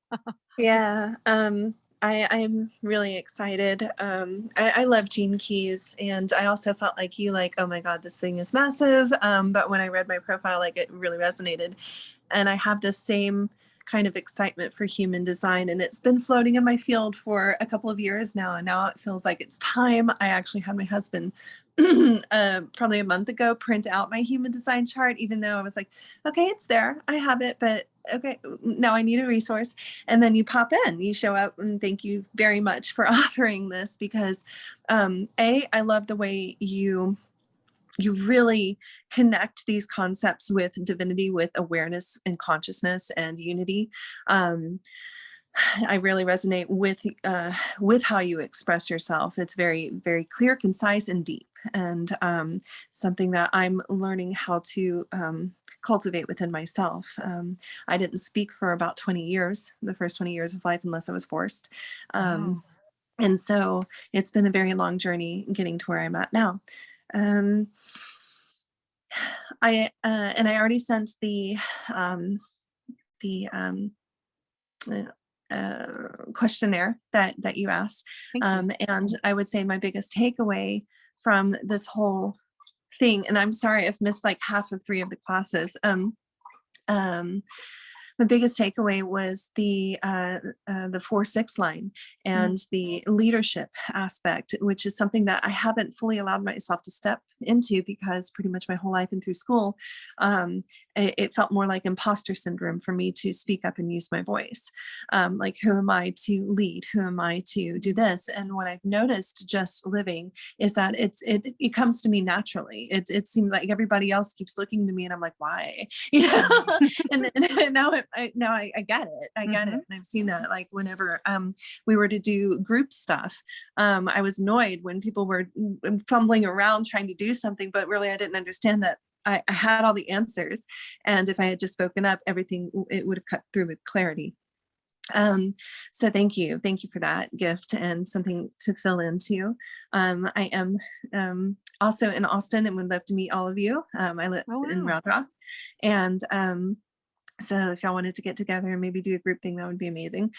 Yeah, I'm really excited. I love Gene Keys, and I also felt like you, oh my God, this thing is massive. But when I read my profile, it really resonated, and I have this same kind of excitement for human design, and it's been floating in my field for a couple of years now, and now it feels like it's time. I actually had my husband probably a month ago print out my human design chart, even though I was like, okay, it's there, I have it, but okay, now I need a resource. And then you pop in, you show up, and thank you very much for offering this, because I love the way you really connect these concepts with divinity, with awareness and consciousness and unity. I really resonate with how you express yourself. It's very, very clear, concise, and deep, and something that I'm learning how to cultivate within myself. I didn't speak for about 20 years, the first 20 years of life, unless I was forced. Wow. And so it's been a very long journey getting to where I'm at now. Um, and I already sent the the questionnaire that you asked. Thank you. And I would say my biggest takeaway from this whole thing, and I'm sorry I've missed like half of 3 of the classes. My biggest takeaway was the 4-6 line and the leadership aspect, which is something that I haven't fully allowed myself to step into because pretty much my whole life and through school, it felt more like imposter syndrome for me to speak up and use my voice. Like, who am I to lead? Who am I to do this? And what I've noticed just living is that it comes to me naturally. It seems like everybody else keeps looking to me and I'm like, why? You know? and now I get it. I get it. And I've seen that, like, whenever we were to do group stuff, I was annoyed when people were fumbling around trying to do something, but really I didn't understand that I had all the answers. And if I had just spoken up, everything, it would have cut through with clarity. So thank you for that gift and something to fill into. I am also in Austin and would love to meet all of you. I live in Round Rock, and so if y'all wanted to get together and maybe do a group thing, that would be amazing.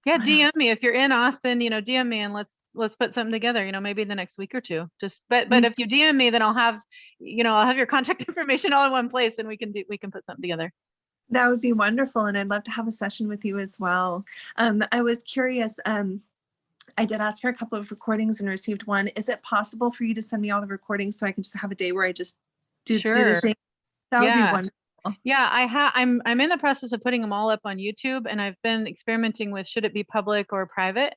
Yeah, DM me if you're in Austin. DM me and let's put something together. Maybe the next week or two. But if you DM me, then I'll have your contact information all in one place, and we can put something together. That would be wonderful, and I'd love to have a session with you as well. I was curious. I did ask for a couple of recordings and received one. Is it possible for you to send me all the recordings so I can just have a day where I just do the thing? That would be wonderful. Yeah, I'm in the process of putting them all up on YouTube, and I've been experimenting with should it be public or private.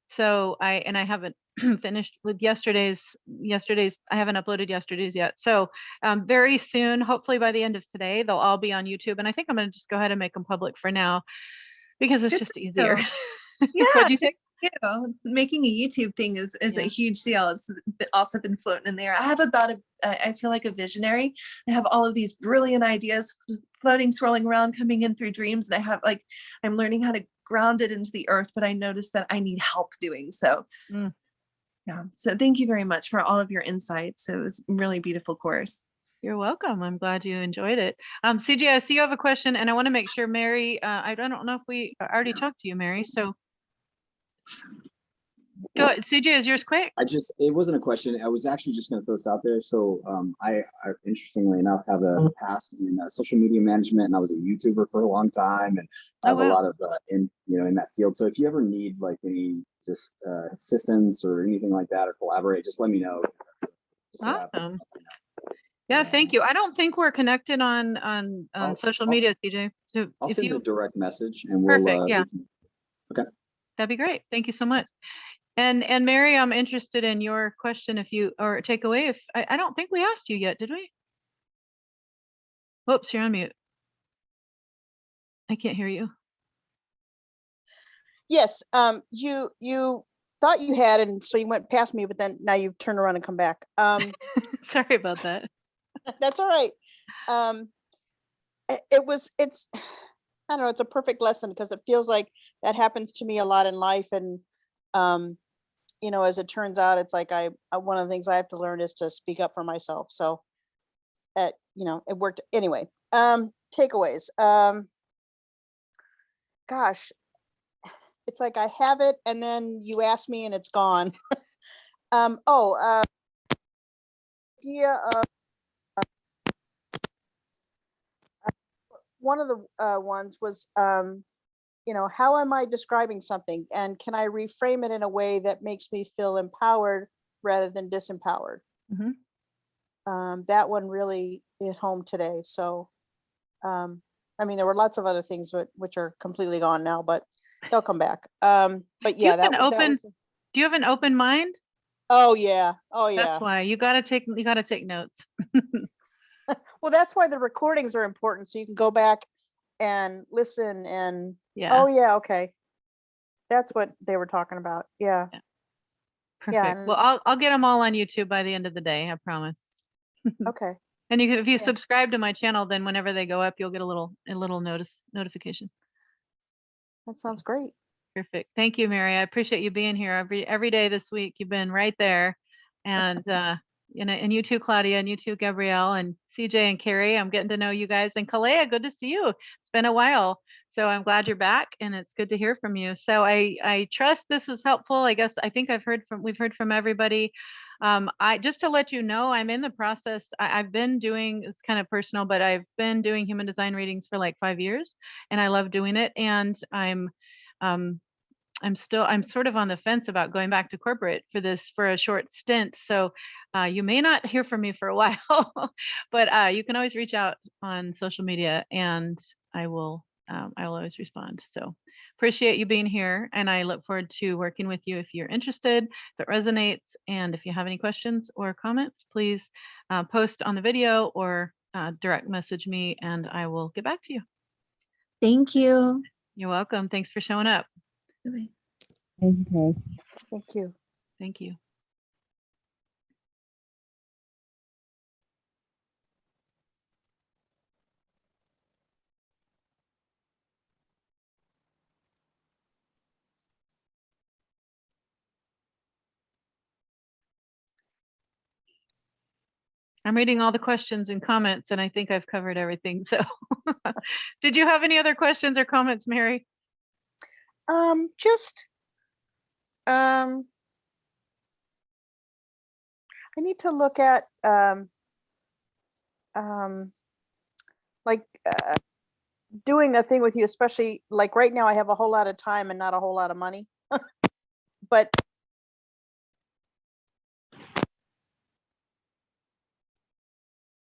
So I haven't finished with yesterday's. I haven't uploaded yesterday's yet. So very soon, hopefully by the end of today, they'll all be on YouTube. And I think I'm going to just go ahead and make them public for now because it's just easier. Yeah. What'd you say? Making a YouTube thing is a huge deal. It's also been floating in there. I have I feel like a visionary. I have all of these brilliant ideas floating, swirling around, coming in through dreams. And I'm learning how to ground it into the earth, but I noticed that I need help doing so. Yeah. So thank you very much for all of your insights. It was a really beautiful course. You're welcome. I'm glad you enjoyed it. CJ, I see you have a question, and I want to make sure Mary, I don't know if we already talked to you, Mary. So go ahead. CJ, is yours quick? It wasn't a question. I was actually just going to throw this out there. So I interestingly enough have a past in social media management, and I was a YouTuber for a long time, and I have a lot of in that field. So if you ever need like any just assistance or anything like that, or collaborate, just let me know. Awesome. Yeah, thank you. I don't think we're connected on social media, CJ. So I'll send a direct message, and perfect. we'll. Okay. That'd be great. Thank you so much. And Mary, I'm interested in your question or takeaway. If I don't think we asked you yet, did we? Whoops, you're on mute. I can't hear you. Yes, you thought you had, and so you went past me, but then now you've turned around and come back. Sorry about that. That's all right. It's I don't know, it's a perfect lesson because it feels like that happens to me a lot in life. And, as it turns out, it's like one of the things I have to learn is to speak up for myself. So it worked anyway. Takeaways. Gosh, it's like I have it and then you ask me and it's gone. Idea of one of the ones was, how am I describing something, and can I reframe it in a way that makes me feel empowered rather than disempowered? That one really hit home today. So, there were lots of other things which are completely gone now, but they'll come back. But yeah, do you have an open mind? Oh yeah. That's why you got to take notes. Well, that's why the recordings are important, so you can go back and listen and okay, that's what they were talking about. Yeah. Perfect. Well, I'll get them all on YouTube by the end of the day, I promise. Okay. And if you subscribe to my channel, then whenever they go up, you'll get a little notification. That sounds great. Perfect. Thank you, Mary. I appreciate you being here every day this week. You've been right there. And and you too, Claudia, and you too, Gabrielle, and CJ and Carrie. I'm getting to know you guys. And Kalea, good to see you. It's been a while. So I'm glad you're back and it's good to hear from you. So I trust this was helpful. I think we've heard from everybody. I just to let you know, I'm in the process. I've been doing, it's kind of personal, but I've been doing human design readings for like 5 years and I love doing it. And I'm sort of on the fence about going back to corporate for a short stint. So you may not hear from me for a while, but you can always reach out on social media and I will always respond. So appreciate you being here and I look forward to working with you if you're interested, if it resonates, and if you have any questions or comments, please post on the video or direct message me and I will get back to you. Thank you. You're welcome. Thanks for showing up. Bye. Thank you. Thank you. I'm reading all the questions and comments and I think I've covered everything. So did you have any other questions or comments, Mary? Just, I need to look at, like, doing a thing with you, especially like right now I have a whole lot of time and not a whole lot of money, but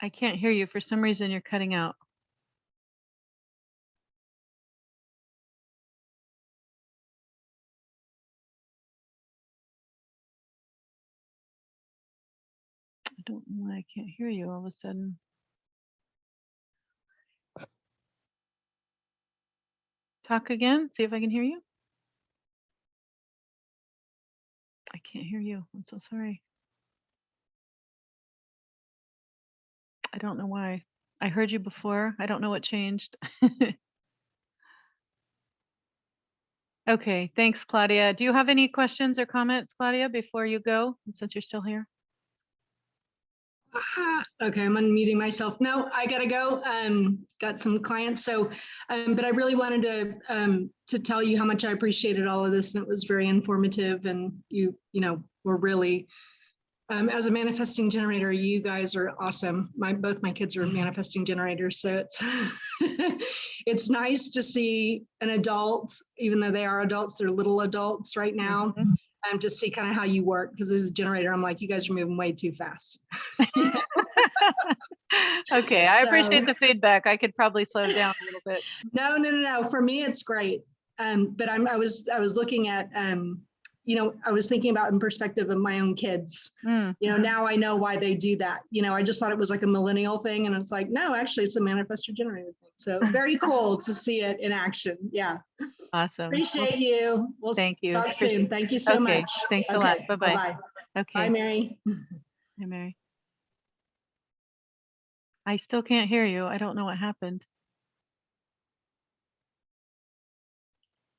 I can't hear you. For some reason, you're cutting out. I don't know why I can't hear you all of a sudden. Talk again. See if I can hear you. I can't hear you. I'm so sorry. I don't know why. I heard you before. I don't know what changed. Okay, thanks, Claudia. Do you have any questions or comments, Claudia, before you go, since you're still here? Okay, I'm unmuting myself. No, I gotta go. Got some clients. So, but I really wanted to tell you how much I appreciated all of this, and it was very informative. And you were really, as a manifesting generator, you guys are awesome. Both my kids are manifesting generators, so it's it's nice to see an adult, even though they are adults, they're little adults right now. To see kind of how you work, because as a generator, I'm like, you guys are moving way too fast. Okay, I appreciate the feedback. I could probably slow down a little bit. No. For me, it's great. But I was looking at, I was thinking about in perspective of my own kids. Now I know why they do that. I just thought it was like a millennial thing, and it's like, no, actually, it's a manifestor generator thing. So very cool to see it in action. Yeah. Awesome. Appreciate you. We'll thank you. talk soon. Thank you so much. Thanks a lot. Bye-bye. Bye-bye. Okay. Bye, Mary. Hi, Mary. I still can't hear you. I don't know what happened.